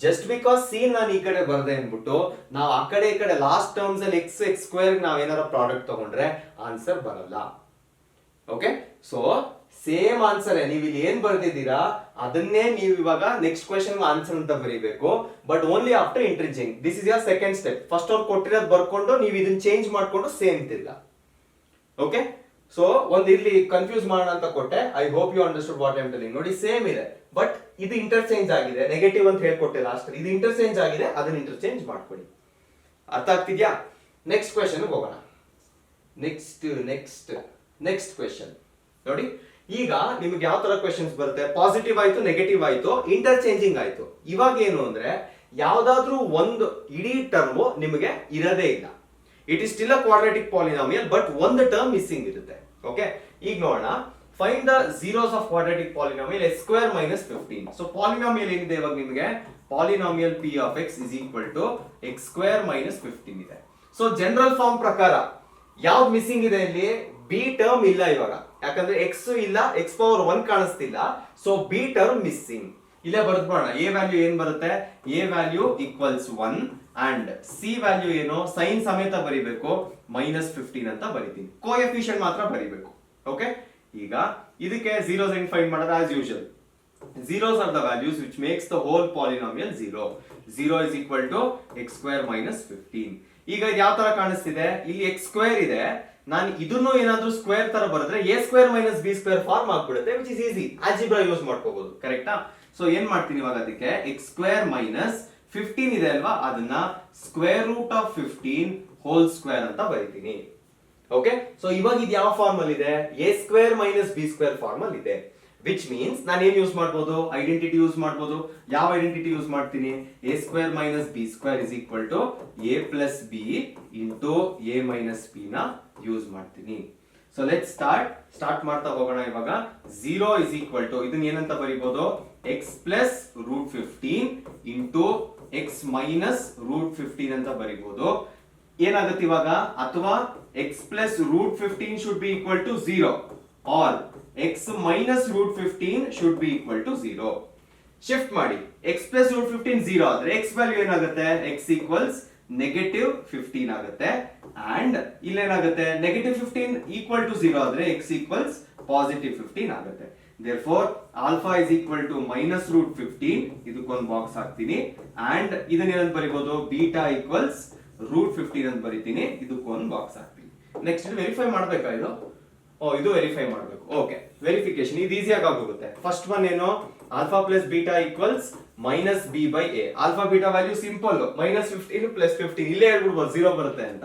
ಜಸ್ಟ್ ಬಿಕಾಸ್ ಸಿ ನಾನು ಈ ಕಡೆ ಬರ್ದೆ ಅನ್ಬಿಟ್ಟು ನಾವು ಆ ಕಡೆ ಈ ಕಡೆ ಲಾಸ್ಟ್ ಟರ್ಮ್ಸ್ ಅಲ್ಲಿ x ಸ್ಕ್ವೇರ್ ನಾವ್ ಏನಾರ ಪ್ರಾಡಕ್ಟ್ ತಗೊಂಡ್ರೆ ಆನ್ಸರ್ ಬರಲ್ಲ. ಓಕೆ, ಸೊ ಸೇಮ್ ಆನ್ಸರ್ ನೀವು ಇಲ್ಲಿ ಏನ್ ಬರ್ದಿದ್ದೀರಾ ಅದನ್ನೇ ನೀವು ಇವಾಗ ನೆಕ್ಸ್ಟ್ ಕ್ವೆಶ್ಚನ್ ಆನ್ಸರ್ ಅಂತ ಬರೀಬೇಕು, but only after interchange. This is your second step. First ಅವ್ರು ಕೊಟ್ಟಿರೋದು ಬರ್ಕೊಂಡು ನೀವು ಇದನ್ನ ಚೇಂಜ್ ಮಾಡ್ಕೊಂಡು ಸೇಮ್ ತಿರ್ಗಾ. ಓಕೆ, ಸೊ ಒಂದ್ ಇಲ್ಲಿ ಕನ್ಫ್ಯೂಸ್ ಮಾಡೋಣ ಅಂತ ಕೊಟ್ಟೆ. I hope you understood what I am telling. ನೋಡಿ ಸೇಮ್ ಇದೆ, ಬಟ್ ಇದು ಇಂಟರ್ಚೇಂಜ್ ಆಗಿದೆ. ನೆಗೆಟಿವ್ ಅಂತ ಹೇಳ್ಕೊಟ್ಟೆ ಲಾಸ್ಟ್, ಇದು ಇಂಟರ್ಚೇಂಜ್ ಆಗಿದೆ, ಅದನ್ನ ಇಂಟರ್ಚೇಂಜ್ ಮಾಡ್ಕೊಳ್ಳಿ. ಅರ್ಥ ಆಗ್ತಿದ್ಯಾ? ನೆಕ್ಸ್ಟ್ ಕ್ವೆಶ್ಚನ್ ಹೋಗೋಣ. ನೆಕ್ಸ್ಟ್ ಕ್ವೆಶ್ಚನ್ ನೋಡಿ. ಈಗ ನಿಮ್ಗೆ ಯಾವ ತರ ಕ್ವೆಶ್ಚನ್ಸ್ ಬರುತ್ತೆ? ಪಾಸಿಟಿವ್ ಆಯ್ತು, ನೆಗೆಟಿವ್ ಆಯ್ತು, ಇಂಟರ್ಚೇಂಜಿಂಗ್ ಆಯ್ತು. ಇವಾಗ ಏನು ಅಂದ್ರೆ ಯಾವ್ದಾದ್ರೂ ಒಂದು ಇಡೀ ಟರ್ಮ್ ನಿಮಗೆ ಇರದೇ ಇಲ್ಲ. It is still a quadratic polynomial, but ಒಂದು ಟರ್ಮ್ ಮಿಸ್ಸಿಂಗ್ ಇರುತ್ತೆ. ಓಕೆ, ಈಗ ನೋಡೋಣ. Find the zeros of quadratic polynomial x square minus 15. So polynomial ಏನಿದೆ ಇವಾಗ ನಿಮಗೆ? Polynomial p of x is equal to x square minus 15 ಇದೆ. So general form ಪ್ರಕಾರ ಯಾವ್ದು ಮಿಸ್ಸಿಂಗ್ ಇದೆ ಇಲ್ಲಿ? ಬಿ ಟರ್ಮ್ ಇಲ್ಲ ಇವಾಗ, ಯಾಕಂದ್ರೆ ಎಕ್ಸ್ ಇಲ್ಲ, ಎಕ್ಸ್ ಪವರ್ 1 ಕಾಣಿಸ್ತಿಲ್ಲ. So B term missing. ಇಲ್ಲೇ ಬರೆದ್ಬೋಣ. ಎ ವ್ಯಾಲ್ಯೂ ಏನ್ ಬರುತ್ತೆ? A value equals 1 and C value ಏನು? ಸೈನ್ ಸಮೇತ ಬರಿಬೇಕು, -15 ಅಂತ ಬರಿತೀನಿ. ಕೋಎಫಿಷಿಯಂಟ್ ಮಾತ್ರ ಬರಿಬೇಕು. ಓಕೆ, ಈಗ ಇದಕ್ಕೆ zeros ಹೆಂಗ್ ಫೈಂಡ್ ಮಾಡೋದು? As usual, zeros are the values which makes the whole polynomial 0. 0 is equal to x square minus 15. ಈಗ ಇದು ಯಾವ ತರ ಕಾಣಿಸ್ತಿದೆ? ಇಲ್ಲಿ x square ಇದೆ, ನಾನು ಇದನ್ನು ಏನಾದ್ರೂ ಸ್ಕ್ವೇರ್ ತರ ಬರೆದ್ರೆ a square minus b square form ಆಗ್ಬಿಡುತ್ತೆ, which is easy. algebra use ಮಾಡ್ಕೋಬಹುದು. ಕರೆಕ್ಟಾ? ಸೊ ಏನ್ ಮಾಡ್ತೀನಿ ಇವಾಗ? ಅದಕ್ಕೆ x square minus 15 ಇದೆ ಅಲ್ವಾ, ಅದನ್ನ square root of 15 whole square ಅಂತ ಬರೀತೀನಿ. ಓಕೆ, ಸೊ ಇವಾಗ ಇದು ಯಾವ ಫಾರ್ಮ್ ಅಲ್ಲಿ ಇದೆ? a square minus b square form ಅಲ್ಲಿ ಇದೆ. ವಿಚ್ ಮೀನ್ಸ್ ನಾನು ಏನ್ ಯೂಸ್ ಮಾಡಬಹುದು? ಐಡೆಂಟಿಟಿ ಯೂಸ್ ಮಾಡಬಹುದು. ಯಾವ ಐಡೆಂಟಿಟಿ ಯೂಸ್ ಮಾಡ್ತೀನಿ? a square minus b square is equal to a plus b into a minus b ನ ಯೂಸ್ ಮಾಡ್ತೀನಿ. ಸೊ ಲೆಟ್ ಸ್ಟಾರ್ಟ್ ಮಾಡ್ತಾ ಹೋಗೋಣ. ಇವಾಗ 0 is equal to ಇದನ್ನ ಏನಂತ ಬರೀಬಹುದು? x plus root 15 into x minus root 15 ಅಂತ ಬರೀಬಹುದು. ಏನಾಗುತ್ತೆ ಇವಾಗ? ಅಥವಾ x plus root 15 should be equal to 0 or x minus root 15 should be equal to 0. Shift ಮಾಡಿ. x plus root 15 0 ಆದ್ರೆ x ವ್ಯಾಲ್ಯೂ ಏನಾಗುತ್ತೆ? x equals -15 ಆಗುತ್ತೆ. ಅಂಡ್ ಇಲ್ಲೇನಾಗುತ್ತೆ? -15 equal to 0 ಆದ್ರೆ x equals +15 ಆಗುತ್ತೆ. therefore alpha is equal to minus root 15. ಇದಕ್ಕೊಂದು box ಹಾಕ್ತೀನಿ. And ಇದನ್ನ ಏನಂತ ಬರೀಬಹುದು? ಬೀಟಾ equals root 15 ಅಂತ ಬರೀತೀನಿ. ಇದಕ್ಕೊಂದು ಬಾಕ್ಸ್ ಹಾಕ್ತೀನಿ. ನೆಕ್ಸ್ಟ್ ವೆರಿಫೈ ಮಾಡ್ಬೇಕಾ ಇದು? ಇದು ವೆರಿಫೈ ಮಾಡಬೇಕು. ಓಕೆ, ವೆರಿಫಿಕೇಶನ್ ಇದು ಈಸಿಯಾಗಿ ಆಗೋಗುತ್ತೆ. ಫಸ್ಟ್ ಒನ್ ಏನು? Alpha plus beta equals minus B by A. Alpha beta value simple, -15 plus 15. ಇಲ್ಲೇ ಹೇಳ್ಬಿಡ್ಬೋದು 0 ಬರುತ್ತೆ ಅಂತ,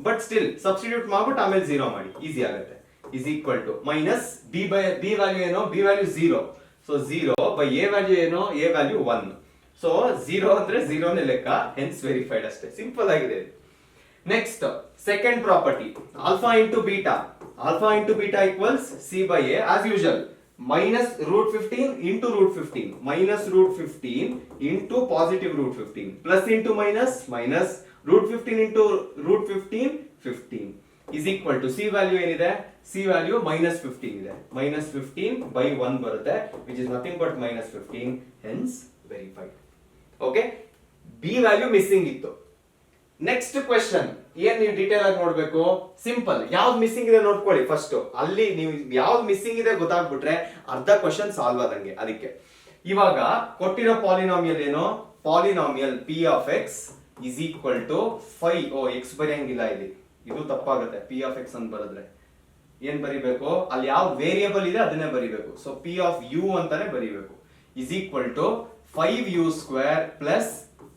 ಬಟ್ ಸ್ಟಿಲ್ ಸಬ್ಸ್ಟಿಟ್ಯೂಟ್ ಮಾಡ್ಬಿಟ್ಟು ಆಮೇಲೆ 0 ಮಾಡಿ, ಈಸಿ ಆಗುತ್ತೆ. Is equal to minus B by B value ಏನು? B value 0. So 0 by A value ಏನು? A value 1. So 0 ಅಂದ್ರೆ 0 ನೇ ಲೆಕ್ಕ, ಹೆನ್ಸ್ ವೆರಿಫೈಡ್ ಅಷ್ಟೇ. ಸಿಂಪಲ್ ಆಗಿದೆ. Next second property, alpha into beta. Alpha into beta equals c by a as usual. Minus root 15 into root 15. Minus root 15 into positive root 15. Plus into minus. Minus root 15 into root 15. 15 is equal to c value ಏನಿದೆ? c value -15 ಇದೆ. -15 by 1 ಬರುತ್ತೆ, which is nothing but -15. Hence verified. Okay, b value missing ಇತ್ತು. Next question ಏನ್ ನೀವು detail ಆಗಿ ನೋಡ್ಬೇಕು? Simple, ಯಾವ್ದು missing ಇದೆ ನೋಡ್ಕೊಳ್ಳಿ ಫಸ್ಟ್. ಅಲ್ಲಿ ನೀವು ಯಾವ್ದು ಮಿಸ್ಸಿಂಗ್ ಇದೆ ಗೊತ್ತಾಗ್ಬಿಟ್ರೆ ಅರ್ಧ ಕ್ವೆಶ್ಚನ್ ಸಾಲ್ವ್ ಆದಂಗೆ. ಅದಕ್ಕೆ ಇವಾಗ ಕೊಟ್ಟಿರೋ ಪಾಲಿನಾಮಿಯಲ್ ಏನು? Polynomial p of x is equal to 5. x ಬರೆಯಂಗಿಲ್ಲ ಇಲ್ಲಿ, ಇದು ತಪ್ಪಾಗುತ್ತೆ. p of x ಅಂತ ಬರೆದ್ರೆ ಏನ್ ಬರಿಬೇಕು? ಅಲ್ಲಿ ಯಾವ ವೇರಿಯಬಲ್ ಇದೆ ಅದನ್ನೇ ಬರಿಬೇಕು. ಸೊ p of u ಅಂತಾನೆ ಬರಿಬೇಕು. is equal to 5u square plus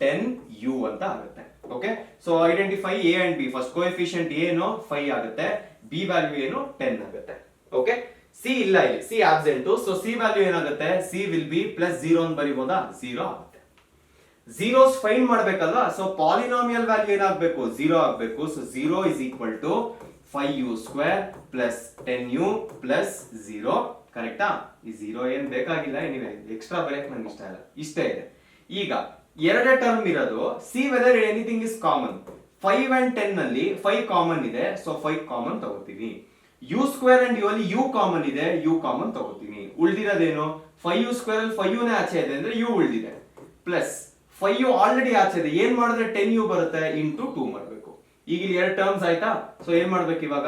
10u ಅಂತ ಆಗುತ್ತೆ. Okay, so identify a and b. First coefficient ಏನು? 5 ಆಗುತ್ತೆ. b ವ್ಯಾಲ್ಯೂ ಏನು? 10 ಆಗುತ್ತೆ. ಓಕೆ, c ಇಲ್ಲ ಇಲ್ಲಿ, c absent. So c value ಏನಾಗುತ್ತೆ? c ವಿಲ್ ಬಿ +0 ಅಂತ ಬರಿಬೋದಾ? 0 ಆಗುತ್ತೆ. zeros ಫೈಂಡ್ ಮಾಡಬೇಕಲ್ವಾ? ಸೊ ಪಾಲಿನಾಮಿಯಲ್ ವ್ಯಾಲ್ಯೂ ಏನಾಗಬೇಕು? 0 ಆಗಬೇಕು. So 0 is equal to 5u square plus 10u plus 0. ಕರೆಕ್ಟಾ? ಈ 0 ಏನ್ ಬೇಕಾಗಿಲ್ಲ, ಎನಿವೆ ಎಕ್ಸ್ಟ್ರಾ ಬರೆಯಕ್ಕೆ ನಂಗೆ ಇಷ್ಟ ಇಲ್ಲ, ಇಷ್ಟೇ ಇದೆ. ಈಗ ಎರಡೇ ಟರ್ಮ್ ಇರೋದು. See whether anything is common. 5 and 10 ನಲ್ಲಿ 5 ಕಾಮನ್ ಇದೆ, ಸೊ 5 ಕಾಮನ್ ತಗೋತೀನಿ. ಯು ಸ್ಕ್ವೇರ್ ಅಂಡ್ ಯು ಅಲ್ಲಿ ಯು ಕಾಮನ್ ಇದೆ, ಯು ಕಾಮನ್ ತಗೋತೀನಿ. ಉಳಿದಿರೋದೇನು? 5u ಸ್ಕ್ವೇರ್ ಅಲ್ಲಿ 5u ನೇ ಆಚೆ ಇದೆ ಅಂದ್ರೆ ಯು ಉಳಿದಿದೆ, ಪ್ಲಸ್ 5u ಆಲ್ರೆಡಿ ಆಚೆ ಇದೆ. ಏನ್ ಮಾಡಿದ್ರೆ 10u ಬರುತ್ತೆ? ಇಂಟು 2 ಮಾಡಬೇಕು. ಈಗ ಇಲ್ಲಿ ಎರಡು ಟರ್ಮ್ಸ್ ಆಯ್ತಾ? ಸೊ ಏನ್ ಮಾಡ್ಬೇಕು ಇವಾಗ?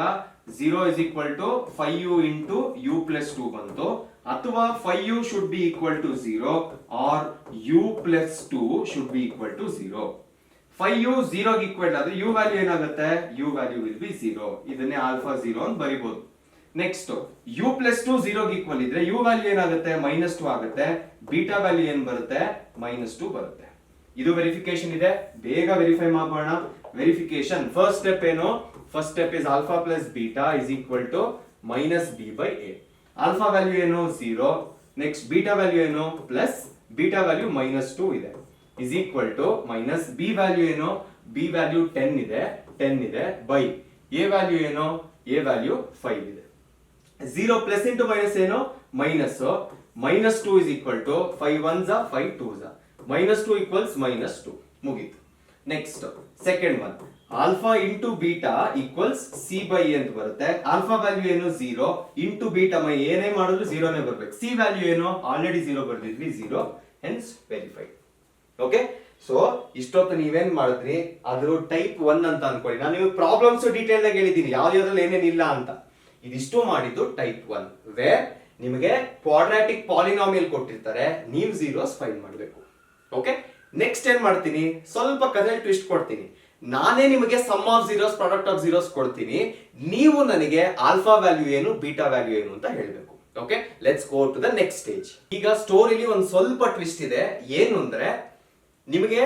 0 is equal to 5u into u plus 2 ಬಂತು, ಅಥವಾ 5u should be equal to 0 or u plus 2 should be equal to 0. 5u 0 ಗೆ ಈಕ್ವಲ್ ಆದ್ರೆ u ವ್ಯಾಲ್ಯೂ ಏನಾಗುತ್ತೆ, u ವ್ಯಾಲ್ಯೂ will be 0. ಇದನ್ನೇ ಆಲ್ಫಾ 0 ಅಂತ ಬರಿಬಹುದು. ನೆಕ್ಸ್ಟ್ u plus 2 0 ಗೆ equal ಇದ್ರೆ u value ಏನಾಗುತ್ತೆ, -2 ಆಗುತ್ತೆ, ಬೀಟಾ ವ್ಯಾಲ್ಯೂ ಏನ್ ಬರುತ್ತೆ, -2 ಬರುತ್ತೆ. ಇದು ವೆರಿಫಿಕೇಶನ್ ಇದೆ, ಬೇಗ ವೆರಿಫೈ ಮಾಡೋಣ. ವೆರಿಫಿಕೇಶನ್ ಫಸ್ಟ್ ಸ್ಟೆಪ್ ಏನು, first step is alpha plus beta is equal to -b/a. Alpha value ಏನು 0, ನೆಕ್ಸ್ಟ್ ಬೀಟಾ ವ್ಯಾಲ್ಯೂ ಏನು ಪ್ಲಸ್ ಬೀಟಾ ವ್ಯಾಲ್ಯೂ -2 ಇದೆ, is equal to minus b value ಏನು, ಬಿ ವ್ಯಾಲ್ಯೂ 10 ಇದೆ by A value ಏನು, A value 5 ಇದೆ. 0 plus into minus ಏನು, -2 is equal to 5 1s 5 2s, -2 equals -2. ಮುಗೀತು. Next second one, alpha into beta equals c/a ಅಂತ ಬರುತ್ತೆ. Alpha value ಏನು 0 into beta ಏನೇ ಮಾಡಿದ್ರು 0ನೇ ಬರ್ಬೇಕು. ಸಿ ವ್ಯಾಲ್ಯೂ ಏನು already 0 ಬರ್ದಿದ್ವಿ, 0, hence verified. Okay, so ಇಷ್ಟೊತ್ತು ನೀವೇನ್ ಮಾಡಿದ್ರಿ, ಅದ್ರ ಟೈಪ್ 1 ಅಂತ ಅನ್ಕೊಳ್ಳಿ. ನಾನು ನೀವು ಪ್ರಾಬ್ಲಮ್ಸ್ ಡೀಟೇಲ್ ಆಗಿ ಹೇಳಿದ್ದೀನಿ ಯಾವ್ದ್ರಲ್ಲಿ ಏನೇನಿಲ್ಲ ಅಂತ. ಇದಿಷ್ಟು ಮಾಡಿದ್ದು ಟೈಪ್ 1 ವೇರ್ ನಿಮಗೆ ಕ್ವಾಡ್ರಾಟಿಕ್ ಪಾಲಿನಾಮಿಯಲ್ ಕೊಟ್ಟಿರ್ತಾರೆ, ನೀವು ಝೀರೋಸ್ ಫೈಂಡ್ ಮಾಡಬೇಕು. ಓಕೆ, ನೆಕ್ಸ್ಟ್ ಏನ್ ಮಾಡ್ತೀನಿ, ಸ್ವಲ್ಪ ಕಥೆ ಟ್ವಿಸ್ಟ್ ಕೊಡ್ತೀನಿ. ನಾನೇ ನಿಮಗೆ sum of zeros product of zeros ಕೊಡ್ತೀನಿ, ನೀವು ನನಗೆ ಆಲ್ಫಾ ವ್ಯಾಲ್ಯೂ ಏನು ಬೀಟಾ ವ್ಯಾಲ್ಯೂ ಏನು ಅಂತ ಹೇಳಬೇಕು. Okay, let's go to the next stage. ಈಗ ಸ್ಟೋರಿಲಿ ಒಂದು ಸ್ವಲ್ಪ ಟ್ವಿಸ್ಟ್ ಇದೆ. ಏನು ಅಂದ್ರೆ, ನಿಮಗೆ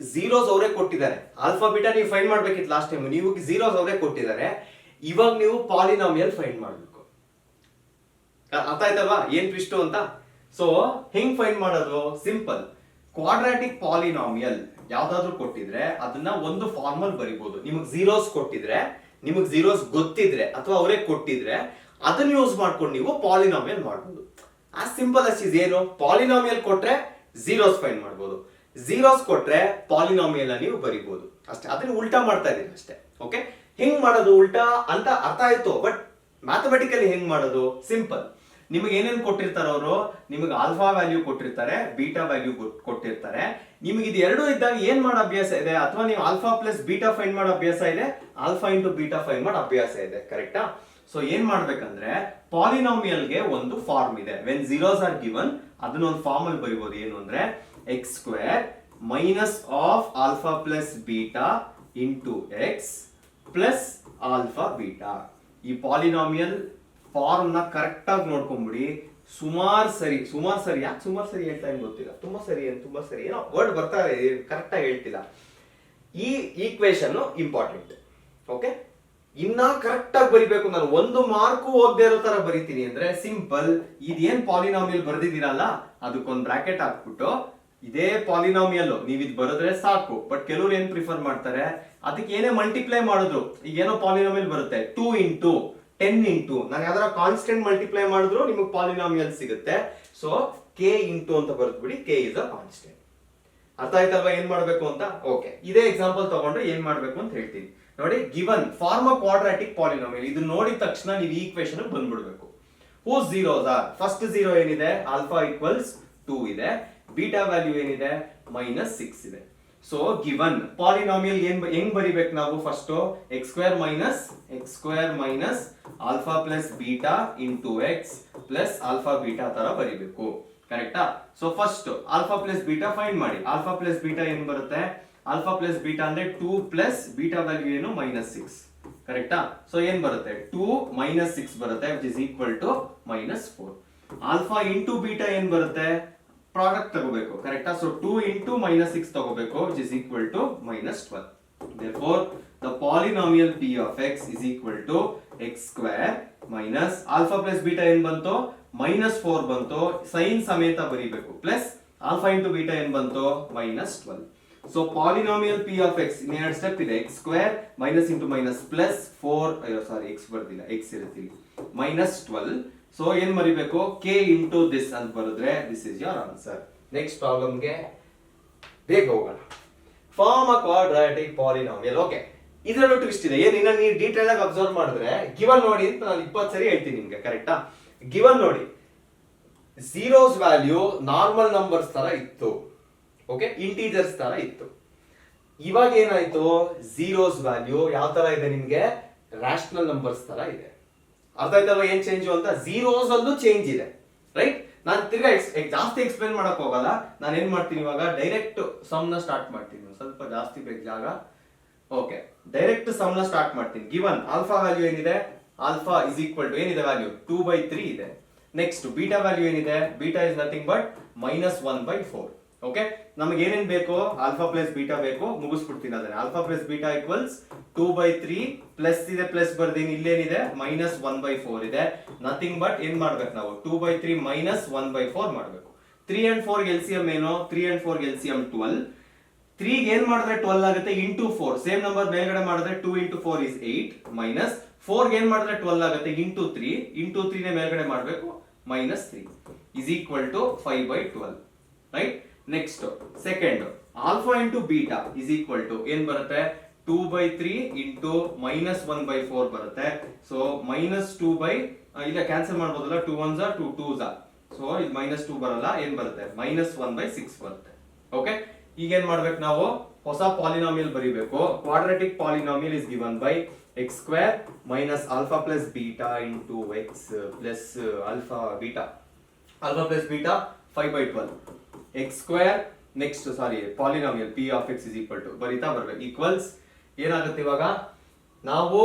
ಝೀರೋಸ್ ಅವರೇ ಕೊಟ್ಟಿದ್ದಾರೆ, ಆಲ್ಫಾ ಬೀಟಾ ನೀವು ಫೈಂಡ್ ಮಾಡ್ಬೇಕಿತ್ತು ಲಾಸ್ಟ್ ಟೈಮ್, ನೀವು ಝೀರೋಸ್ ಅವರೇ ಕೊಟ್ಟಿದ್ದಾರೆ. ಇವಾಗ ನೀವು ಪಾಲಿನಾಮಿಯಲ್ ಫೈಂಡ್ ಮಾಡಬೇಕು. ಅರ್ಥ ಆಯ್ತಲ್ವಾ ಏನ್ ಟ್ವಿಸ್ಟ್ ಅಂತ? ಸೊ ಹೆಂಗ್ ಫೈಂಡ್ ಮಾಡೋದು, ಸಿಂಪಲ್. ಕ್ವಾಡ್ರಾಟಿಕ್ ಪಾಲಿನಾಮಿಯಲ್ ಯಾವ್ದಾದ್ರು ಕೊಟ್ಟಿದ್ರೆ ಅದನ್ನ ಒಂದು ಫಾರ್ಮಲ್ ಬರಿಬಹುದು. ನಿಮಗೆ ಝೀರೋಸ್ ಕೊಟ್ಟಿದ್ರೆ, ನಿಮಗೆ ಝೀರೋಸ್ ಗೊತ್ತಿದ್ರೆ ಅಥವಾ ಅವರೇ ಕೊಟ್ಟಿದ್ರೆ ಅದನ್ನ ಯೂಸ್ ಮಾಡ್ಕೊಂಡು ನೀವು ಪಾಲಿನಾಮಿಯಲ್ ಮಾಡಬಹುದು. As simple us is. ಏನು, ಪಾಲಿನಾಮಿಯಲ್ ಕೊಟ್ರೆ ಝೀರೋಸ್ ಫೈಂಡ್ ಮಾಡಬಹುದು, ಝೀರೋಸ್ ಕೊಟ್ರೆ ಪಾಲಿನಾಮಿಯಲ್ ನೀವು ಬರಿಬಹುದು ಅಷ್ಟೇ. ಅದನ್ನ ಉಲ್ಟಾ ಮಾಡ್ತಾ ಇದೀನಿ ಅಷ್ಟೇ. ಓಕೆ, ಹೆಂಗ್ ಮಾಡೋದು ಉಲ್ಟಾ ಅಂತ ಅರ್ಥ ಆಯ್ತು, ಬಟ್ ಮ್ಯಾಥಮೆಟಿಕಲಿ ಹೆಂಗ್ ಮಾಡೋದು, ಸಿಂಪಲ್. ನಿಮಗೆ ಏನೇನು ಕೊಟ್ಟಿರ್ತಾರೆ ಅವರು, ನಿಮಗೆ ಆಲ್ಫಾ ವ್ಯಾಲ್ಯೂ ಕೊಟ್ಟಿರ್ತಾರೆ, ಬೀಟಾ ವ್ಯಾಲ್ಯೂ ಕೊಟ್ಟಿರ್ತಾರೆ. ನಿಮಗೆ ಇದು ಎರಡು ಇದ್ದಾಗ ಏನ್ ಮಾಡೋ ಅಭ್ಯಾಸ ಇದೆ, ಅಥವಾ ನೀವು ಆಲ್ಫಾ ಪ್ಲಸ್ ಬೀಟಾ ಫೈಂಡ್ ಮಾಡೋ ಅಭ್ಯಾಸ ಇದೆ, ಆಲ್ಫಾ ಇಂಟು ಬೀಟಾ ಫೈಂಡ್ ಮಾಡೋ ಅಭ್ಯಾಸ ಇದೆ, ಕರೆಕ್ಟಾ? ಸೊ ಏನ್ ಮಾಡ್ಬೇಕಂದ್ರೆ, ಪಾಲಿನಾಮಿಯಲ್ಗೆ ಒಂದು ಫಾರ್ಮ್ ಇದೆ. ವೆನ್ ಝೀರೋಸ್ ಆರ್ ಗಿವನ್ ಅದನ್ನ ಒಂದು ಫಾರ್ಮ್ ಅಲ್ಲಿ ಬರಿಬಹುದು. ಏನು ಅಂದ್ರೆ, x² minus of alpha plus beta into X plus alpha beta. ಈ ಪಾಲಿನಾಮಿಯಲ್ ಫಾರ್ಮ್ ನ ಕರೆಕ್ಟ್ ಆಗಿ ನೋಡ್ಕೊಂಡ್ಬಿಡಿ. ಸುಮಾರು ಸರಿ ಯಾಕೆ ಸುಮಾರು ಸರಿ ಹೇಳ್ತಾ ಏನು ಗೊತ್ತಿಲ್ಲ, ತುಂಬಾ ಸರಿ ಏನೋ ವರ್ಡ್ ಬರ್ತಾರೆ, ಕರೆಕ್ಟ್ ಆಗಿ ಹೇಳ್ತಿಲ್ಲ. ಈ ಈಕ್ವೇಶನ್ ಇಂಪಾರ್ಟೆಂಟ್. ಓಕೆ, ಇನ್ನ ಕರೆಕ್ಟ್ ಆಗಿ ಬರಿಬೇಕು. ನಾನು ಒಂದು ಮಾರ್ಕು ಹೋಗದೆ ಇರೋ ತರ ಬರಿತೀನಿ ಅಂದ್ರೆ ಸಿಂಪಲ್. ಇದೇನ್ ಪಾಲಿನಾಮಿಯಲ್ ಬರ್ದಿದ್ದೀರಲ್ಲ ಅದಕ್ಕೊಂದು ಬ್ರಾಕೆಟ್ ಹಾಕ್ಬಿಟ್ಟು ಇದೇ ಪಾಲಿನಾಮಿಯಲ್ ನೀವು ಇದು ಬರೆದ್ರೆ ಸಾಕು. ಬಟ್ ಕೆಲವ್ರು ಏನ್ ಪ್ರಿಫರ್ ಮಾಡ್ತಾರೆ, ಅದಕ್ಕೆ ಏನೇ ಮಲ್ಟಿಪ್ಲೈ ಮಾಡಿದ್ರು, ಈಗ ಏನೋ ಪಾಲಿನಾಮಿಯಲ್ ಬರುತ್ತೆ 2 ಇಂಟು 10 ಇಂಟು, ನಾನು ಯಾವ್ದಾರ ಕಾನ್ಸ್ಟೆಂಟ್ ಮಲ್ಟಿಪ್ಲೈ ಮಾಡಿದ್ರು ನಿಮಗೆ ಪಾಲಿನಾಮಿಯಲ್ ಸಿಗುತ್ತೆ. ಸೊ k ಇಂಟು ಅಂತ ಬರೆದ್ಬಿಡಿ, k ಇಸ್ ಅ ಕಾನ್ಸ್ಟೆಂಟ್. ಅರ್ಥ ಆಯ್ತಲ್ವಾ ಏನ್ ಮಾಡ್ಬೇಕು ಅಂತ? ಓಕೆ, ಇದೇ ಎಕ್ಸಾಂಪಲ್ ತಗೊಂಡ್ರೆ ಏನ್ ಮಾಡ್ಬೇಕು ಅಂತ ಹೇಳ್ತೀನಿ ನೋಡಿ. Given form a quadratic polynomial, ಇದು ನೋಡಿದ ತಕ್ಷಣ ನೀವು ಈ ಈಕ್ವೇಶನ್ ಬಂದ್ಬಿಡ್ಬೇಕು. Whose zeros are, first zero ಏನಿದೆ, ಆಲ್ಫಾ ಈಕ್ವಲ್ಸ್ 2 ಇದೆ, ಬೀಟಾ ವ್ಯಾಲ್ಯೂ ಏನಿದೆ -6 ಇದೆ. ಸೊ ಗಿವನ್ ಪಾಲಿನಾಮಿಯಲ್ ಹೆಂಗ್ ಬರಿಬೇಕು ನಾವು, first x² minus alpha plus beta into X plus alpha beta ತರ ಬರಿಬೇಕು, ಕರೆಕ್ಟಾ? So first alpha plus beta find ಮಾಡಿ. ಆಲ್ಫಾ ಪ್ಲಸ್ ಬೀಟಾ ಏನ್ ಬರುತ್ತೆ, ಆಲ್ಫಾ ಪ್ಲಸ್ ಬೀಟಾ ಅಂದ್ರೆ 2 ಪ್ಲಸ್ ಬೀಟಾ ವ್ಯಾಲ್ಯೂ ಏನು -6, ಕರೆಕ್ಟಾ? ಸೊ ಏನ್ ಬರುತ್ತೆ, 2 -6 ಬರುತ್ತೆ, which is equal to -4. Alpha into beta ಏನ್ ಬರುತ್ತೆ, ಪ್ರಾಡಕ್ಟ್ ತಗೋಬೇಕು, ಕರೆಕ್ಟಾ? ಸೊ 2 ಇಂಟು -6 ತಗೋಬೇಕು, which is equal to -12. therefore the polynomial p of x is equal to x² minus alpha plus beta ಏನ್ ಬಂತು, -4 ಬಂತು, ಸೈನ್ ಸಮೇತ ಬರಿಬೇಕು, ಪ್ಲಸ್ ಆಲ್ಫಾ ಇಂಟು ಬೀಟಾ ಏನ್ ಬಂತು -12. So polynomial p of x ಇನ್ನೆರಡು ಸ್ಟೆಪ್ ಇದೆ, x² minus into minus plus 4, ಸಾರಿ x ಬರ್ದಿಲ್ಲ, x ಇರುತ್ತೆ -12. ಸೊ ಏನ್ ಬರಿಬೇಕು, k ಇಂಟು ದಿಸ್ ಅಂತ ಬರೆದ್ರೆ this is your answer. Next ಪ್ರಾಬ್ಲಮ್ಗೆ ಬೇಗ ಹೋಗೋಣ. Form a quadratic polynomial. Okay, ಇದರಲ್ಲೂ ಟ್ವಿಸ್ಟ್ ಇದೆ. ಏನ್ ಇನ್ನ ನೀವು ಡೀಟೇಲ್ ಆಗಿ ಅಬ್ಸರ್ವ್ ಮಾಡಿದ್ರೆ, ಗಿವನ್ ನೋಡಿ ಅಂತ ನಾನು 20 ಸರಿ ಹೇಳ್ತೀನಿ ನಿಮ್ಗೆ, ಕರೆಕ್ಟಾ? ಗಿವನ್ ನೋಡಿ, ಝೀರೋಸ್ ವ್ಯಾಲ್ಯೂ ನಾರ್ಮಲ್ ನಂಬರ್ಸ್ ತರ ಇತ್ತು, ಓಕೆ, ಇಂಟೀಜರ್ಸ್ ತರ ಇತ್ತು. ಇವಾಗ ಏನಾಯ್ತು, ಝೀರೋಸ್ ವ್ಯಾಲ್ಯೂ ಯಾವ ತರ ಇದೆ ನಿಮ್ಗೆ, ರ್ಯಾಷನಲ್ ನಂಬರ್ಸ್ ತರ ಇದೆ. ಅರ್ಥ ಆಯ್ತಲ್ವಾ ಏನ್ ಚೇಂಜ್ ಅಂತ? ಝೀರೋಸ್ ಅಲ್ಲೂ ಚೇಂಜ್ ಇದೆ, ರೈಟ್? ನಾನು ತಿರ್ಗಾ ಜಾಸ್ತಿ ಎಕ್ಸ್ಪ್ಲೇನ್ ಮಾಡಕ್ ಹೋಗಲ್ಲ. ನಾನು ಏನ್ ಮಾಡ್ತೀನಿ ಇವಾಗ, ಡೈರೆಕ್ಟ್ ಸಮ್ ನ ಸ್ಟಾರ್ಟ್ ಮಾಡ್ತೀನಿ. ಸ್ವಲ್ಪ ಜಾಸ್ತಿ ಬೇಕು ಜಾಗ. ಓಕೆ, ಡೈರೆಕ್ಟ್ ಸಮ್ ನ ಸ್ಟಾರ್ಟ್ ಮಾಡ್ತೀನಿ. ಗಿವನ್ ಆಲ್ಫಾ ವ್ಯಾಲ್ಯೂ ಏನಿದೆ, ಆಲ್ಫಾ ಇಸ್ ಈಕ್ವಲ್ ಟು ಏನಿದೆ ವ್ಯಾಲ್ಯೂ 2/3 ಇದೆ. ನೆಕ್ಸ್ಟ್ ಬೀಟಾ ವ್ಯಾಲ್ಯೂ ಏನಿದೆ, beta is nothing but -1/4. Okay, ನಮಗೆ ಏನೇನ್ ಬೇಕು, ಆಲ್ಫಾ ಪ್ಲಸ್ ಬೀಟಾ ಬೇಕು, ಮುಗಿಸ್ಬಿಡ್ತೀನಿ ಅದನ್ನ. Alpha plus beta equals 2/3 plus ಇದೆ, ಪ್ಲಸ್ ಬರ್ದೀನಿ, ಇಲ್ಲೇನಿದೆ -1/4 ಇದೆ. ನಥಿಂಗ್ ಬಟ್ ಏನ್ ಮಾಡ್ಬೇಕು ನಾವು, 2/3 -1/4 ಮಾಡ್ಬೇಕು. 3 and 4 ಎಲ್ಸಿಎಂ ಏನು, 3 and 4 ಎಲ್ಸಿಎಂ 12. 3 ಏನ್ ಮಾಡಿದ್ರೆ 12 ಆಗುತ್ತೆ, ಇಂಟು 4 ಸೇಮ್ ನಂಬರ್ ಮೇಲ್ಗಡೆ ಮಾಡಿದ್ರೆ 2 into 4 is 8 ಮೈನಸ್ 4 ಏನ್ ಮಾಡಿದ್ರೆ 12 ಆಗುತ್ತೆ, ಇಂಟು 3 ನೇ ಮೇಲ್ಗಡೆ ಮಾಡಬೇಕು, -3 is equal to 5/12, right? Next second, alpha into beta is equal to ಏನ್ ಬರುತ್ತೆ, 2/3 ಇಂಟು -1/4 ಬರುತ್ತೆ. ಸೊ -2 ಇಲ್ಲ ಕ್ಯಾನ್ಸಲ್ ಮಾಡ್ಬೋದಲ್ಲ, 2 1s 2 2s. ಸೊ ಇದು -2 ಬರಲ್ಲ, ಏನ್ ಬರುತ್ತೆ, -1/6 ಬರುತ್ತೆ. ಓಕೆ, ಈಗ ಏನ್ ಮಾಡ್ಬೇಕು ನಾವು, ಹೊಸ ಪಾಲಿನಾಮಿಯಲ್ ಬರೀಬೇಕು. Quadratic polynomial is given by x² minus alpha plus beta into x plus alpha beta. Alpha plus beta 5/12. x² next polynomial p of x is equal to ಬರಿತಾ ಬರ್ಬೇಕು ಈಕ್ವಲ್ಸ್ ಏನಾಗುತ್ತೆ ಇವಾಗ, ನಾವು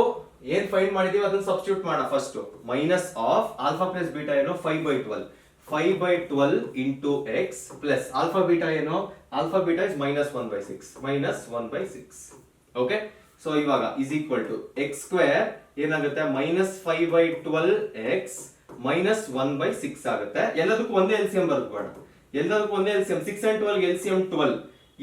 ಏನ್ ಫೈಂಡ್ ಮಾಡಿದೀವಿ ಅದನ್ನ ಸಬ್ಸ್ಟಿಟ್ಯೂಟ್ ಮಾಡೋಣ. First minus of alpha plus beta ಏನು 5/12 into x plus alpha beta ಏನು, alpha beta is -1/6. Okay, so ಇವಾಗ ಇಸ್ ಈಕ್ವಲ್ ಟು x² ಏನಾಗುತ್ತೆ, -5/12x -1/6 ಆಗುತ್ತೆ. ಎಲ್ಲದಕ್ಕೂ ಒಂದೇ ಎಲ್ಸಿಎಂ ಬರೆದ್ಬೇಡ, ಎಲ್ಲದಕ್ಕೂ ಒಂದೇ ಎಲ್ಸಿಎಂ. 6 and 12 LCM 12.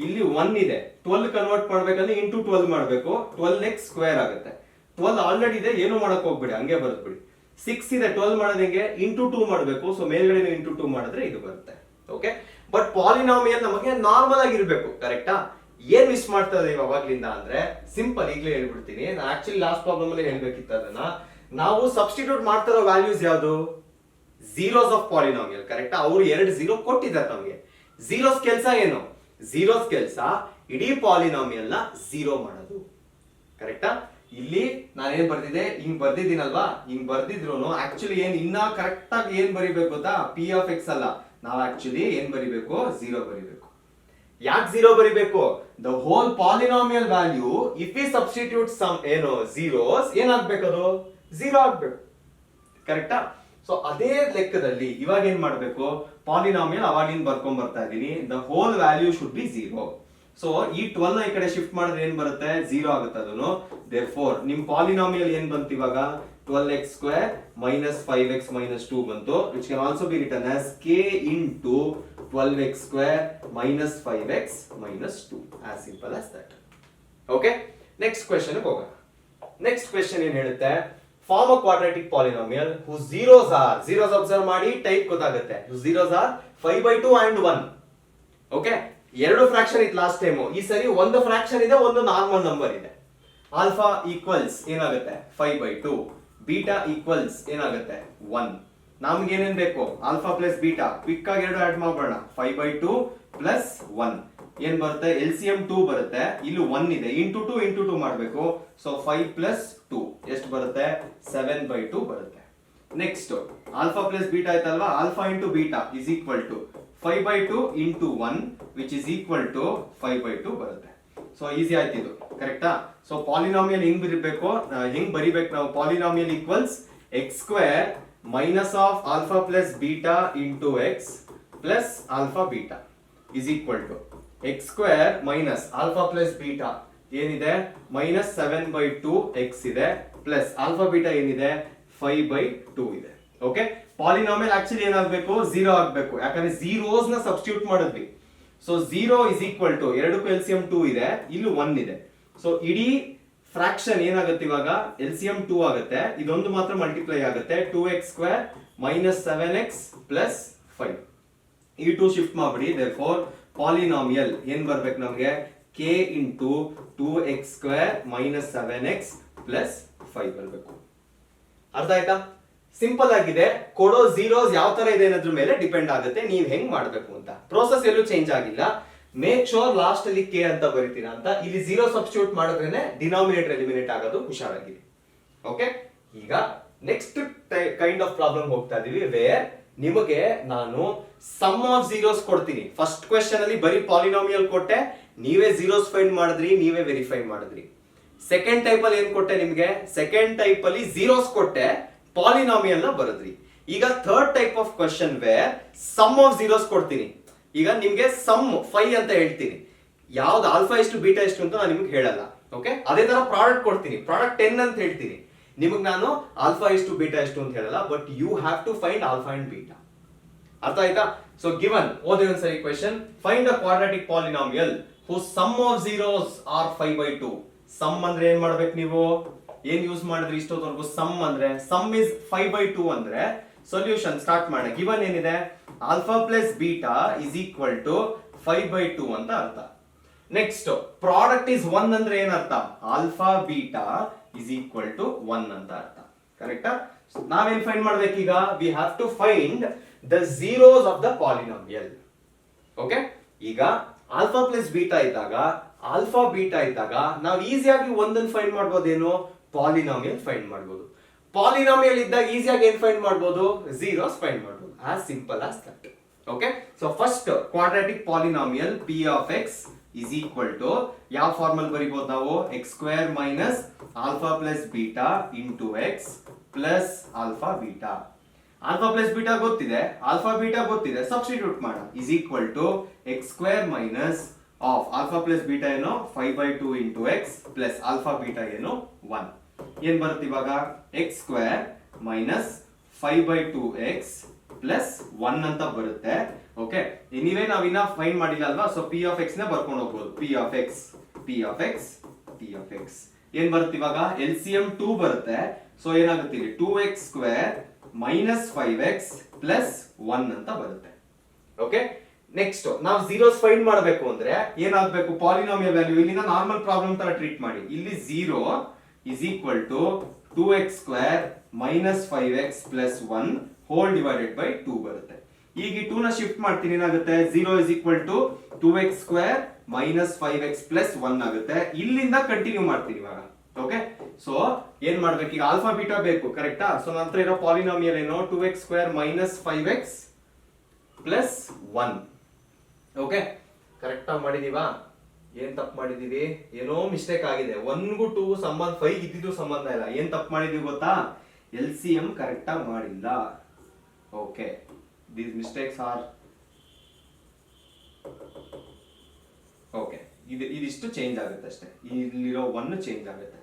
ಇಲ್ಲಿ 1 ಇದೆ, 12 ಕನ್ವರ್ಟ್ ಮಾಡ್ಬೇಕಂದ್ರೆ ಇಂಟು 12 ಮಾಡಬೇಕು, 12x² ಆಗುತ್ತೆ. 12 ಆಲ್ರೆಡಿ ಇದೆ, ಏನು ಮಾಡಕ್ ಹೋಗ್ಬಿಡಿ, ಹಂಗೆ ಬರೆದ್ಬಿಡಿ. 6 ಇದೆ, 12 ಮಾಡೋದು ಹೆಂಗೆ, ಇಂಟು 2 ಮಾಡಬೇಕು. ಸೊ ಮೇಲ್ಗಡೆ ಇಂಟು 2 ಮಾಡಿದ್ರೆ ಇದು ಬರುತ್ತೆ. ಓಕೆ, ಬಟ್ ಪಾಲಿನಾಮಿಯಲ್ ನಮಗೆ ನಾರ್ಮಲ್ ಆಗಿರ್ಬೇಕು, ಕರೆಕ್ಟಾ? ಏನ್ ಮಿಸ್ ಮಾಡ್ತಾ ಇದೀವಿ ಅವಾಗ್ಲಿಂದ ಅಂದ್ರೆ, ಸಿಂಪಲ್ ಈಗಲೇ ಹೇಳ್ಬಿಡ್ತೀನಿ. ನಾನು ಆಕ್ಚುಲಿ ಲಾಸ್ಟ್ ಪ್ರಾಬ್ಲಮ್ ಅಲ್ಲಿ ಹೇಳ್ಬೇಕಿತ್ತು ಅದನ್ನ. ನಾವು ಸಬ್ಸ್ಟಿಟ್ಯೂಟ್ ಮಾಡ್ತಿರೋ ವ್ಯಾಲ್ಯೂಸ್ ಯಾವುದು, ಝೀರೋಸ್ ಆಫ್ ಪಾಲಿನಾಮಿಯಲ್, ಕರೆಕ್ಟಾ? ಅವರು 2 0 ಕೊಟ್ಟಿದ್ದಾರೆ ನಮಗೆ. ಝೀರೋಸ್ ಕೆಲಸ ಏನು, ಝೀರೋಸ್ ಕೆಲಸ ಇಡೀ ಪಾಲಿನಾಮಿಯಲ್ ನ 0 ಮಾಡೋದು, ಕರೆಕ್ಟಾ? ಇಲ್ಲಿ ನಾನೇನ್ ಬರ್ದಿದೆ, ಹಿಂಗ್ ಬರ್ದಿದ್ದೀನಲ್ವಾ, ಹಿಂಗ್ ಬರ್ದಿದ್ರು ಆಕ್ಚುಲಿ ಏನ್ ಇನ್ನ ಕರೆಕ್ಟ್ ಆಗಿ ಏನ್ ಬರಿಬೇಕು ಗೊತ್ತಾ, ಪಿ ಆಫ್ ಎಕ್ಸ್ ಅಲ್ಲ, ನಾವು ಆಕ್ಚುಲಿ ಏನ್ ಬರಿಬೇಕು, 0 ಬರಿಬೇಕು. ಯಾಕೆ 0 ಬರಿಬೇಕು, the whole polynomial value if we substitute sum ಏನು ಝೀರೋಸ್ ಏನಾಗ್ಬೇಕು, ಅದು 0 ಆಗ್ಬೇಕು, ಕರೆಕ್ಟಾ? ಸೊ ಅದೇ ಲೆಕ್ಕದಲ್ಲಿ ಇವಾಗ ಏನ್ ಮಾಡ್ಬೇಕು, ಪಾಲಿನಾಮಿಯಲ್ ಅವಾಗಿಂದ ಬರ್ಕೊಂಡ್ ಬರ್ತಾ ಇದೀನಿ, the whole value should be 0. So ಈ 12 ನ ಈ ಕಡೆ ಶಿಫ್ಟ್ ಮಾಡಿದ್ರೆ ಏನ್ ಬರುತ್ತೆ, 0 ಆಗುತ್ತೆ ಅದನ್ನು. ದೇರ್ಫೋರ್ ನಿಮ್ ಪಾಲಿನಾಮಿಯಲ್ ಏನ್ ಬಂತು ಇವಾಗ, 12x² minus 5x minus 2 ಬಂತು, which can also be written as k into 12x² minus 5x minus 2, as simple as that. Okay, next question ಹೋಗೋಣ. next question ಏನ್ ಹೇಳುತ್ತೆ, form a quadratic polynomial whose zeros observe ಮಾಡಿ type ಗೊತ್ತಾಗುತ್ತೆ. whose zeros are 5/2 and 1. okay, ಎರಡು fraction ಇತ್ತು last time, ಈ ಸರಿ ಒಂದು ಫ್ರಾಕ್ಷನ್ ಇದೆ, ಒಂದು ನಾರ್ಮಲ್ ನಂಬರ್ ಇದೆ. ಆಲ್ಫಾ ಈಕ್ವಲ್ಸ್ ಏನಾಗುತ್ತೆ 5/2, ಬೀಟಾ ಈಕ್ವಲ್ಸ್ ಏನಾಗುತ್ತೆ 1. ನಮ್ಗೆ ಏನೇನ್ ಬೇಕು, ಆಲ್ಫಾ ಪ್ಲಸ್ ಬೀಟಾ, ಕ್ವಿಕ್ ಆಗಿ ಎರಡು ಆಡ್ ಮಾಡೋಣ. 5/2 ಪ್ಲಸ್ 1 ಏನ್ ಬರುತ್ತೆ, LCM 2 ಬರುತ್ತೆ. ಇಲ್ಲಿ 1 ಇದೆ, ಇಂಟು 2 ಮಾಡಬೇಕು. ಸೊ 5 ಪ್ಲಸ್ 2 ಎಷ್ಟು ಬರುತ್ತೆ, 7/2 ಬರುತ್ತೆ. ನೆಕ್ಸ್ಟ್ ಆಲ್ಫಾ ಪ್ಲಸ್ ಬೀಟಾ ಆಯ್ತಲ್ವಾ, alpha into beta is equal to 5/2 into 1 which is equal to 5/2 ಬರುತ್ತೆ. ಸೊ ಈಸಿ ಆಯ್ತು ಇದು, ಕರೆಕ್ಟಾ? ಸೊ ಪಾಲಿನಾಮಿಯಲ್ ಹೆಂಗ್ ಬರಿಬೇಕು ನಾವು, polynomial equals x² minus of alpha plus beta into x plus alpha beta is equal to x² minus alpha plus beta ಏನಿದೆ -7/2 x ಇದೆ, plus alpha beta ಏನಿದೆ 5/2 ಇದೆ. ಓಕೆ, ಪಾಲಿನಾಮಿಯಲ್ ಆಕ್ಚುಲಿ ಏನಾಗಬೇಕು, 0 ಆಗಬೇಕು, ಯಾಕಂದ್ರೆ ಝೀರೋಸ್ ನ ಸಬ್ಸ್ಟಿಟ್ಯೂಟ್ ಮಾಡಿದ್ವಿ. ಸೊ 0 is equal to ಎರಡಕ್ಕೂ LCM 2 ಇದೆ, ಇಲ್ಲಿ 1 ಇದೆ. ಸೊ ಇಡೀ ಫ್ರಾಕ್ಷನ್ ಏನಾಗುತ್ತೆ ಇವಾಗ, LCM 2 ಆಗುತ್ತೆ, ಇದೊಂದು ಮಾತ್ರ ಮಲ್ಟಿಪ್ಲೈ ಆಗುತ್ತೆ, 2x² minus 7x plus 5. ಈ 2 ಶಿಫ್ಟ್ ಮಾಡ್ಬಿಡಿ. therefore ಪಾಲಿನಾಮಿಯಲ್ ಏನ್ ಬರ್ಬೇಕು ನಮಗೆ, k into 2x² minus 7x plus 5 ಬರ್ಬೇಕು. ಅರ್ಥ ಆಯ್ತಾ? ಸಿಂಪಲ್ ಆಗಿದೆ. ಕೊಡೋ ಝೀರೋಸ್ ಯಾವ ತರ ಇದೆ ಅನ್ನೋದ್ರ ಮೇಲೆ ಡಿಪೆಂಡ್ ಆಗುತ್ತೆ ನೀವ್ ಹೆಂಗ್ ಮಾಡ್ಬೇಕು ಅಂತ. ಪ್ರೋಸೆಸ್ ಎಲ್ಲೂ ಚೇಂಜ್ ಆಗಿಲ್ಲ. ಮೇಕ್ ಶೋರ್ ಲಾಸ್ಟ್ ಅಲ್ಲಿ ಕೆ ಅಂತ ಬರೀತೀರಾ ಅಂತ. ಇಲ್ಲಿ 0 ಸಬ್ಸ್ಟಿಟ್ಯೂಟ್ ಮಾಡಿದ್ರೇನೆ ಡಿನಾಮಿನೇಟರ್ ಎಲಿಮಿನೇಟ್ ಆಗೋದು, ಹುಷಾರಾಗಿದೆ. ಓಕೆ, ಈಗ ನೆಕ್ಸ್ಟ್ ಕೈಂಡ್ ಆಫ್ ಪ್ರಾಬ್ಲಮ್ ಹೋಗ್ತಾ ಇದೀವಿ, ವೇರ್ ನಿಮಗೆ ನಾನು ಸಮ್ ಆಫ್ ಝೀರೋಸ್ ಕೊಡ್ತೀನಿ. ಫಸ್ಟ್ ಕ್ವೆಶ್ಚನ್ ಅಲ್ಲಿ ಬರೀ ಪಾಲಿನಾಮಿಯಲ್ ಕೊಟ್ಟೆ, ನೀವೇ ಝೀರೋಸ್ ಫೈಂಡ್ ಮಾಡಿದ್ರಿ, ನೀವೇ ವೆರಿಫೈ ಮಾಡಿದ್ರಿ. ಸೆಕೆಂಡ್ ಟೈಪ್ ಅಲ್ಲಿ ಏನ್ ಕೊಟ್ಟೆ ನಿಮ್ಗೆ? ಸೆಕೆಂಡ್ ಟೈಪ್ ಅಲ್ಲಿ ಝೀರೋಸ್ ಕೊಟ್ಟೆ, ಪಾಲಿನಾಮಿಯಲ್ ನ ಬರೆದ್ರಿ. ಈಗ third type of question where sum of zeros ಕೊಡ್ತೀನಿ. ಈಗ ನಿಮ್ಗೆ ಸಮ್ 5 ಅಂತ ಹೇಳ್ತೀನಿ, ಯಾವ್ದು ಆಲ್ಫಾ ಎಷ್ಟು ಬೀಟಾ ಎಷ್ಟು ಅಂತ ನಾನು ನಿಮ್ಗೆ ಹೇಳಲ್ಲ. ಓಕೆ, ಅದೇ ತರ ಪ್ರಾಡಕ್ಟ್ ಕೊಡ್ತೀನಿ, ಪ್ರಾಡಕ್ಟ್ 10 ಅಂತ ಹೇಳ್ತೀನಿ, ನಿಮಗೆ ನಾನು ಆಲ್ಫಾ ಎಷ್ಟು ಬೀಟಾ ಎಷ್ಟು ಅಂತ ಹೇಳಲ್ಲ, but you have to find alpha and beta. ಅರ್ಥ ಆಯ್ತಾ? ಸೊ ಗಿವನ್, ಓದಿ ಒಂದ್ಸರಿ question. Find a quadratic polynomial whose sum of zeros are 5/2. Sum ಅಂದ್ರೆ ಏನ್ ಮಾಡ್ಬೇಕು ನೀವು? ಏನ್ ಯೂಸ್ ಮಾಡಿದ್ರಿ ಇಷ್ಟೊತ್ತವರೆಗೂ? ಸಮ್ ಅಂದ್ರೆ ಸಮ್ ಇಸ್ 5/2 ಅಂದ್ರೆ ಸೊಲ್ಯೂಷನ್ ಸ್ಟಾರ್ಟ್ ಮಾಡೋಣ. ಗಿವನ್ ಏನಿದೆ? Alpha plus beta is equal to 5/2 ಅಂತ ಅರ್ಥ. ನೆಕ್ಸ್ಟ್ ಪ್ರಾಡಕ್ಟ್ ಇಸ್ 1 ಅಂದ್ರೆ ಏನರ್ಥ? Alpha beta is equal to 1 ಅಂತ ಅರ್ಥ. ಕರೆಕ್ಟಾ? ನಾವೇನ್ ಫೈಂಡ್ ಮಾಡ್ಬೇಕೀಗ? We have to find the zeros of the polynomial. Okay, ಈಗ ಆಲ್ಫಾ ಪ್ಲಸ್ ಬೀಟಾ ಇದ್ದಾಗ, ಆಲ್ಫಾ ಬೀಟಾ ಇದ್ದಾಗ ನಾವು ಈಸಿಯಾಗಿ ಒಂದನ್ನು ಫೈಂಡ್ ಮಾಡ್ಬೋದೇನು? ಪಾಲಿನಾಮಿಯಲ್ ಫೈಂಡ್ ಮಾಡ್ಬೋದು. ಪಾಲಿನಾಮಿಯಲ್ ಇದ್ದಾಗ ಈಸಿಯಾಗಿ ಏನ್ ಫೈಂಡ್ ಮಾಡ್ಬೋದು? ಝೀರೋಸ್ ಫೈಂಡ್ ಮಾಡ್ಬೋದು. As simple as that. Okay, so first quadratic polynomial P of X is equal to ಯಾವ ಫಾರ್ಮಲ್ ಬರಿಬಹುದು ನಾವು? x square minus alpha plus beta into x plus alpha beta. alpha plus beta ಗೊತ್ತಿದೆ, alpha beta ಗೊತ್ತಿದೆ, substitute ಮಾಡೋಣ. is equal to x square minus of alpha plus beta ಏನು 5/2 into x plus alpha beta ಏನು 1. ಏನ್ ಬರುತ್ತೆ ಇವಾಗ? x square minus 5/2x plus 1 ಅಂತ ಬರುತ್ತೆ. ಓಕೆ, ಎನಿವೇ ನಾವಿನ್ನ ಫೈಂಡ್ ಮಾಡಿಲ್ಲ ಅಲ್ವಾ, ಸೊ ಪಿ ಆಫ್ ಎಕ್ಸ್ ನ ಬರ್ಕೊಂಡು ಹೋಗ್ಬೋದು. P of X, P of X, P of X ಏನ್ ಬರುತ್ತೆ ಇವಾಗ? ಎಲ್ ಸಿ ಎಂ 2 ಬರುತ್ತೆ. ಸೊ ಏನಾಗುತ್ತೆ ಇಲ್ಲಿ? 2x square minus 5x plus 1 ಅಂತ ಬರುತ್ತೆ. ಓಕೆ, ನೆಕ್ಸ್ಟ್ ನಾವು ಝೀರೋಸ್ ಫೈಂಡ್ ಮಾಡಬೇಕು ಅಂದ್ರೆ ಏನಾಗಬೇಕು? ಪಾಲಿನಾಮಿಯಲ್ ವ್ಯಾಲ್ಯೂ ಇಲ್ಲಿಂದ ನಾರ್ಮಲ್ ಪ್ರಾಬ್ಲಮ್ ತರ ಟ್ರೀಟ್ ಮಾಡಿ. ಇಲ್ಲಿ 0 is equal to 2x square minus 5x plus 1 whole divided by 2 ಬರುತ್ತೆ. ಈಗ ಈ 2 ನ ಶಿಫ್ಟ್ ಮಾಡ್ತೀನಿ, ಏನಾಗುತ್ತೆ? 0 is equal to 2x square minus 5x plus 1 ಆಗುತ್ತೆ. ಇಲ್ಲಿಂದ ಕಂಟಿನ್ಯೂ ಮಾಡ್ತೀನಿ ಇವಾಗ. ಓಕೆ, ಸೊ ಏನ್ ಮಾಡ್ಬೇಕು ಈಗ? ಆಲ್ಫಾ ಬೀಟಾ ಬೇಕು, ಕರೆಕ್ಟಾ? ಸೊ ನಂತರ ಇರೋ ಪಾಲಿನಾಮಿಯಲ್ ಏನು? 2x square minus 5x plus 1. Okay, correct ಆಗಿ ಮಾಡಿದೀವಾ? ಏನ್ ತಪ್ಪು ಮಾಡಿದೀವಿ? ಏನೋ ಮಿಸ್ಟೇಕ್ ಆಗಿದೆ. 1ಗೂ 2 ಸಂಬಂಧ, 5 ಇದ್ದಿದ್ದು ಸಂಬಂಧ ಇಲ್ಲ. ಏನ್ ತಪ್ಪು ಮಾಡಿದೀವಿ ಗೊತ್ತಾ? ಎಲ್ ಸಿ ಎಂ ಕರೆಕ್ಟ್ ಆಗಿ ಮಾಡಿಲ್ಲ. Okay, these mistakes are okay. ಇದಿಷ್ಟು ಚೇಂಜ್ ಆಗುತ್ತೆ ಅಷ್ಟೇ, ಇಲ್ಲಿರೋ 1 ಚೇಂಜ್ ಆಗುತ್ತೆ.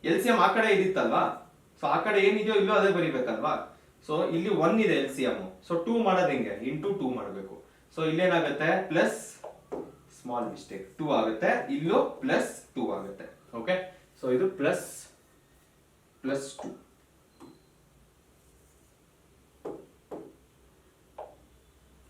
ಎಲ್ ಸಿ ಎಂ ಆ ಕಡೆ ಇದಿತ್ತಲ್ವಾ, ಸೊ ಆ ಕಡೆ ಏನಿದೆಯೋ ಇಲ್ಲೋ ಅದೇ ಬರಿಬೇಕಲ್ವಾ. ಸೊ ಇಲ್ಲಿ 1 ಇದೆ ಎಲ್ ಸಿ ಎಂ, ಸೊ 2 ಮಾಡೋದು ಹೆಂಗೆ? ಇಂಟು 2 ಮಾಡಬೇಕು. ಸೊ ಇಲ್ಲೇನಾಗುತ್ತೆ? ಪ್ಲಸ್ ಸ್ಮಾಲ್ ಮಿಸ್ಟೇಕ್ 2 ಆಗುತ್ತೆ, ಇಲ್ಲೂ ಪ್ಲಸ್ 2 ಆಗುತ್ತೆ. ಓಕೆ, ಸೊ ಇದು ಪ್ಲಸ್ ಪ್ಲಸ್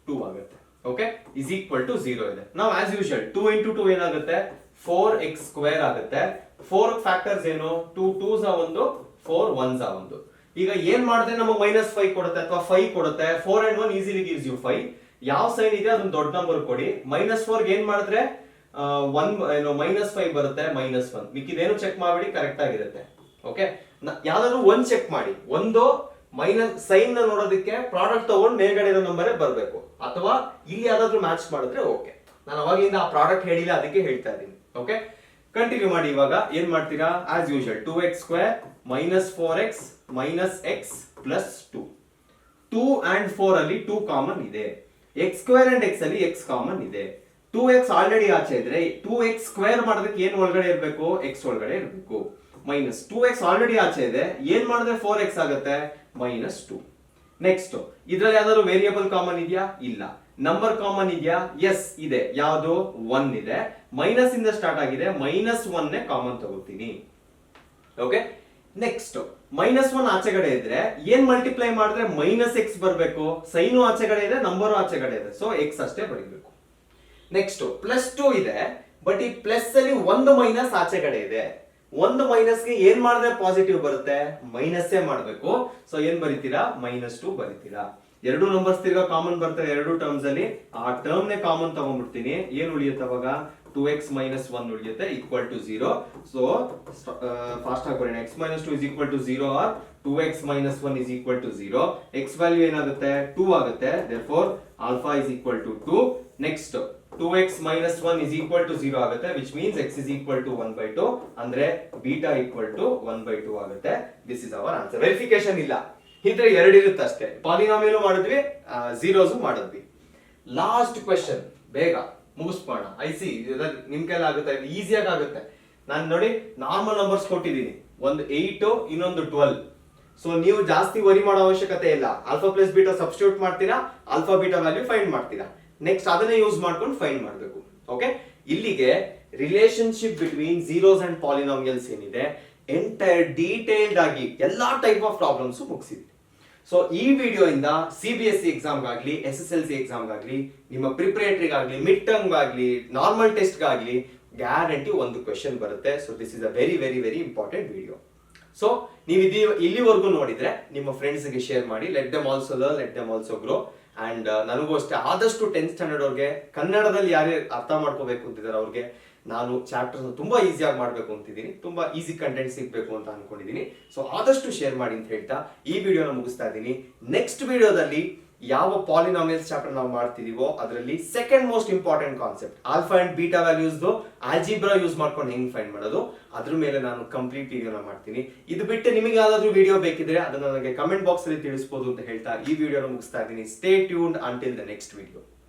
2 ಆಗುತ್ತೆ. ಓಕೆ, ಇಸ್ ಈಕ್ವಲ್ ಟು 0 ಇದೆ. ನಾವು ಆಸ್ ಯೂಶುವಲ್ 2 ಇಂಟು 2 ಏನಾಗುತ್ತೆ? 4x ಸ್ಕ್ವೇರ್ ಆಗುತ್ತೆ. 4 ಫ್ಯಾಕ್ಟರ್ಸ್ ಏನು? 2 2s ಒಂದು, 4 1s ಒಂದು. ಈಗ ಏನ್ ಮಾಡಿದ್ರೆ ನಮಗೆ -5 ಕೊಡುತ್ತೆ ಅಥವಾ 5 ಕೊಡುತ್ತೆ? 4 and 1 ಈಸಿಲಿ ಗಿವ್ಸ್ ಯು 5. ಯಾವ ಸೈನ್ ಇದೆ ಅದನ್ನ ದೊಡ್ಡ ನಂಬರ್ ಕೊಡಿ. -4 ಏನ್ ಮಾಡಿದ್ರೆ 1 ಏನು -5 ಬರುತ್ತೆ, -1. ಮಿಕ್ಕಿದೇನು ಚೆಕ್ ಮಾಡಬೇಡಿ, ಕರೆಕ್ಟ್ ಆಗಿರುತ್ತೆ. ಓಕೆ, ಯಾವ್ದಾದ್ರು 1 ಚೆಕ್ ಮಾಡಿ. ಒಂದು ಮೈನಸ್ ಸೈನ್ ನ ನೋಡೋದಕ್ಕೆ ಪ್ರಾಡಕ್ಟ್ ತಗೊಂಡು ಮೇಲ್ಗಡೆ ಇರೋ ನಂಬರೇ ಬರಬೇಕು, ಅಥವಾ ಇಲ್ಲಿ ಯಾವ್ದಾದ್ರು ಮ್ಯಾಚ್ ಮಾಡಿದ್ರೆ ಓಕೆ. ನಾನು ಅವಾಗಿಂದ ಆ ಪ್ರಾಡಕ್ಟ್ ಹೇಳಿಲ್ಲ, ಅದಕ್ಕೆ ಹೇಳ್ತಾ ಇದ್ದೀನಿ. ಓಕೆ, ಕಂಟಿನ್ಯೂ ಮಾಡಿ. ಇವಾಗ ಏನ್ ಮಾಡ್ತೀರಾ? As usual 2x square minus 4x minus x plus 2. 2 and 4 ಅಲ್ಲಿ 2 ಕಾಮನ್ ಇದೆ. x ಸ್ಕ್ವೇರ್ ಅಂಡ್ x ಅಲ್ಲಿ x ಕಾಮನ್ ಇದೆ. 2x ಆಲ್ರೆಡಿ ಆಚೆ ಇದ್ರೆ 2x ಸ್ಕ್ವೇರ್ ಮಾಡೋದಕ್ಕೆ ಏನ್ ಒಳಗಡೆ ಇರಬೇಕು? x ಒಳಗಡೆ ಇರಬೇಕು. ಮೈನಸ್ 2x ಆಲ್ರೆಡಿ ಆಚೆ ಇದೆ, ಏನ್ ಮಾಡಿದ್ರೆ 4x ಆಗುತ್ತೆ? -2. ನೆಕ್ಸ್ಟ್ ಇದ್ರಲ್ಲಿ ಯಾವ್ದಾದ್ರು ವೇರಿಯಬಲ್ ಕಾಮನ್ ಇದೆಯಾ? ಇಲ್ಲ. ನಂಬರ್ ಕಾಮನ್ ಇದೆಯಾ? ಎಸ್ ಇದೆ. ಯಾವುದು? 1 ಇದೆ. ಮೈನಸ್ ಇಂದ ಸ್ಟಾರ್ಟ್ ಆಗಿದೆ, -1 ನೇ ಕಾಮನ್ ತಗೋತೀನಿ. ಓಕೆ, ನೆಕ್ಸ್ಟ್ -1 ಆಚೆಗಡೆ ಇದ್ರೆ ಏನ್ ಮಲ್ಟಿಪ್ಲೈ ಮಾಡಿದ್ರೆ -x ಬರಬೇಕು. ಸೈನು ಆಚೆಗಡೆ ಇದೆ, ನಂಬರು ಆಚೆಗಡೆ ಇದೆ, ಸೊ x ಅಷ್ಟೇ ಬರೀಬೇಕು. ನೆಕ್ಸ್ಟ್ +2 ಇದೆ, ಬಟ್ ಈ ಪ್ಲಸ್ ಅಲ್ಲಿ ಒಂದು ಮೈನಸ್ ಆಚೆಗಡೆ ಇದೆ. ಒಂದು ಮೈನಸ್ಗೆ ಏನ್ ಮಾಡಿದ್ರೆ ಪಾಸಿಟಿವ್ ಬರುತ್ತೆ? ಮೈನಸ್ಸೇ ಮಾಡಬೇಕು. ಸೊ ಏನ್ ಬರೀತೀರಾ? -2 ಬರೀತೀರಾ. ಎರಡು ನಂಬರ್ಸ್ ತಿರ್ಗಾ ಕಾಮನ್ ಬರ್ತವೆ ಎರಡು ಟರ್ಮ್ಸ್ ಅಲ್ಲಿ, ಆ ಟರ್ಮ್ ನೇ ಕಾಮನ್ ತಗೊಂಡ್ಬಿಡ್ತೀನಿ. ಏನ್ ಉಳಿಯುತ್ತೆ ಅವಾಗ? 2x minus 1 ಉಳಿಯುತ್ತೆ equal to 0. So ಫಾಸ್ಟ್ ಆಗಿ ಬರೋಣ. x minus 2 is equal to 0 or 2x minus 1 is equal to 0. x value ಏನಾಗುತ್ತೆ 2 ಆಗುತ್ತೆ. Therefore alpha is equal to 2. Next 2x minus 1 is equal to 0 ಆಗುತ್ತೆ, which means x is equal to 1 by 2, ಅಂದ್ರೆ beta equal to 1 by 2 ಆಗುತ್ತೆ. This is our answer. Verification ಇಲ್ಲ, ಇದ್ರೆ ಎರಡು ಇರುತ್ತೆ ಅಷ್ಟೇ. ಪಾಲಿನಾಮಿಯಲ್ ಮಾಡಿದ್ವಿ, ಝೀರೋಸ್ ಮಾಡಿದ್ವಿ. ಲಾಸ್ಟ್ ಕ್ವೆಶ್ಚನ್, ಬೇಗ ಮುಗಿಸ್ಬೋಣ. ಐಸಿ ನಿಮ್ ಕೈಲಿ ಆಗುತ್ತೆ, ಈಸಿಯಾಗಿ ಆಗುತ್ತೆ. ನಾನು ನೋಡಿ ನಾರ್ಮಲ್ ನಂಬರ್ಸ್ ಕೊಟ್ಟಿದ್ದೀನಿ, ಒಂದು 8 ಇನ್ನೊಂದು 12. ಸೊ ನೀವು ಜಾಸ್ತಿ ವರಿ ಮಾಡೋ ಅವಶ್ಯಕತೆ ಇಲ್ಲ. ಆಲ್ಫಾ ಪ್ಲಸ್ ಬೀಟಾ ಸಬ್ಸ್ಟಿಟ್ಯೂಟ್ ಮಾಡ್ತೀರಾ, ಆಲ್ಫಾ ಬೀಟಾ ವ್ಯಾಲ್ಯೂ ಫೈಂಡ್ ಮಾಡ್ತೀರಾ, ನೆಕ್ಸ್ಟ್ ಅದನ್ನೇ ಯೂಸ್ ಮಾಡ್ಕೊಂಡು ಫೈಂಡ್ ಮಾಡಬೇಕು. ಓಕೆ, ಇಲ್ಲಿಗೆ relationship between zeros and polynomials ಏನಿದೆ ಎಂಟೈರ್ ಡೀಟೇಲ್ಡ್ ಆಗಿ ಎಲ್ಲಾ ಟೈಪ್ ಆಫ್ ಪ್ರಾಬ್ಲಮ್ಸ್ ಮುಗಿಸಿದ್ವಿ. ಸೊ ಈ ವಿಡಿಯೋ ಇಂದ CBSE ಎಕ್ಸಾಮ್ಗಾಗ್ಲಿ, SSLC ಎಕ್ಸಾಮ್ಗಾಗ್ಲಿ, ನಿಮ್ಮ ಪ್ರಿಪರೇಟರಿಗಾಗ್ಲಿ, ಮಿಡ್ ಟರ್ಮ್ಗಾಗ್ಲಿ, ನಾರ್ಮಲ್ ಟೆಸ್ಟ್ಗಾಗ್ಲಿ ಗ್ಯಾರಂಟಿ ಒಂದು ಕ್ವೆಶನ್ ಬರುತ್ತೆ. So this is a very very very important video. So ನೀವು ಇಲ್ಲಿವರೆಗೂ ನೋಡಿದ್ರೆ ನಿಮ್ಮ ಫ್ರೆಂಡ್ಸ್ಗೆ ಶೇರ್ ಮಾಡಿ. Let them also learn, let them also grow. And ನನಗೂ ಅಷ್ಟೇ, ಆದಷ್ಟು 10th ಸ್ಟ್ಯಾಂಡರ್ಡ್ ಅವ್ರಿಗೆ ಕನ್ನಡದಲ್ಲಿ ಯಾರೇ ಅರ್ಥ ಮಾಡ್ಕೋಬೇಕು ಅಂತಿದ್ದಾರೆ ಅವ್ರಿಗೆ ನಾನು ಚಾಪ್ಟರ್ಸ್ ತುಂಬಾ ಈಸಿಯಾಗಿ ಮಾಡಬೇಕು ಅಂತಿದ್ದೀನಿ, ತುಂಬಾ ಈಸಿ ಕಂಟೆಂಟ್ ಸಿಗ್ಬೇಕು ಅಂತ ಅನ್ಕೊಂಡಿದ್ದೀನಿ. ಸೊ ಆದಷ್ಟು ಶೇರ್ ಮಾಡಿ ಅಂತ ಹೇಳ್ತಾ ಈ ವಿಡಿಯೋನ ಮುಗಿಸ್ತಾ ಇದ್ದೀನಿ. ನೆಕ್ಸ್ಟ್ ವಿಡಿಯೋದಲ್ಲಿ ಯಾವ ಪಾಲಿನಾಮಿಯಲ್ಸ್ ಚಾಪ್ಟರ್ ನಾವು ಮಾಡ್ತಿದೀವೋ ಅದರಲ್ಲಿ second most important concept alpha and beta values algebra use ಮಾಡ್ಕೊಂಡು ಹೆಂಗ್ ಫೈಂಡ್ ಮಾಡೋದು, ಅದ್ರ ಮೇಲೆ ನಾನು ಕಂಪ್ಲೀಟ್ ವಿಡಿಯೋನ ಮಾಡ್ತೀನಿ. ಇದು ಬಿಟ್ಟು ನಿಮಗೆ ಯಾವ್ದಾದ್ರು ವಿಡಿಯೋ ಬೇಕಿದ್ರೆ ಅದನ್ನ ನನಗೆ ಕಮೆಂಟ್ ಬಾಕ್ಸ್ ಅಲ್ಲಿ ತಿಳಿಸಬಹುದು ಅಂತ ಹೇಳ್ತಾ ಈ ವಿಡಿಯೋನ ಮುಗಿಸ್ತಾ ಇದ್ದೀನಿ. Stay tuned until the next video.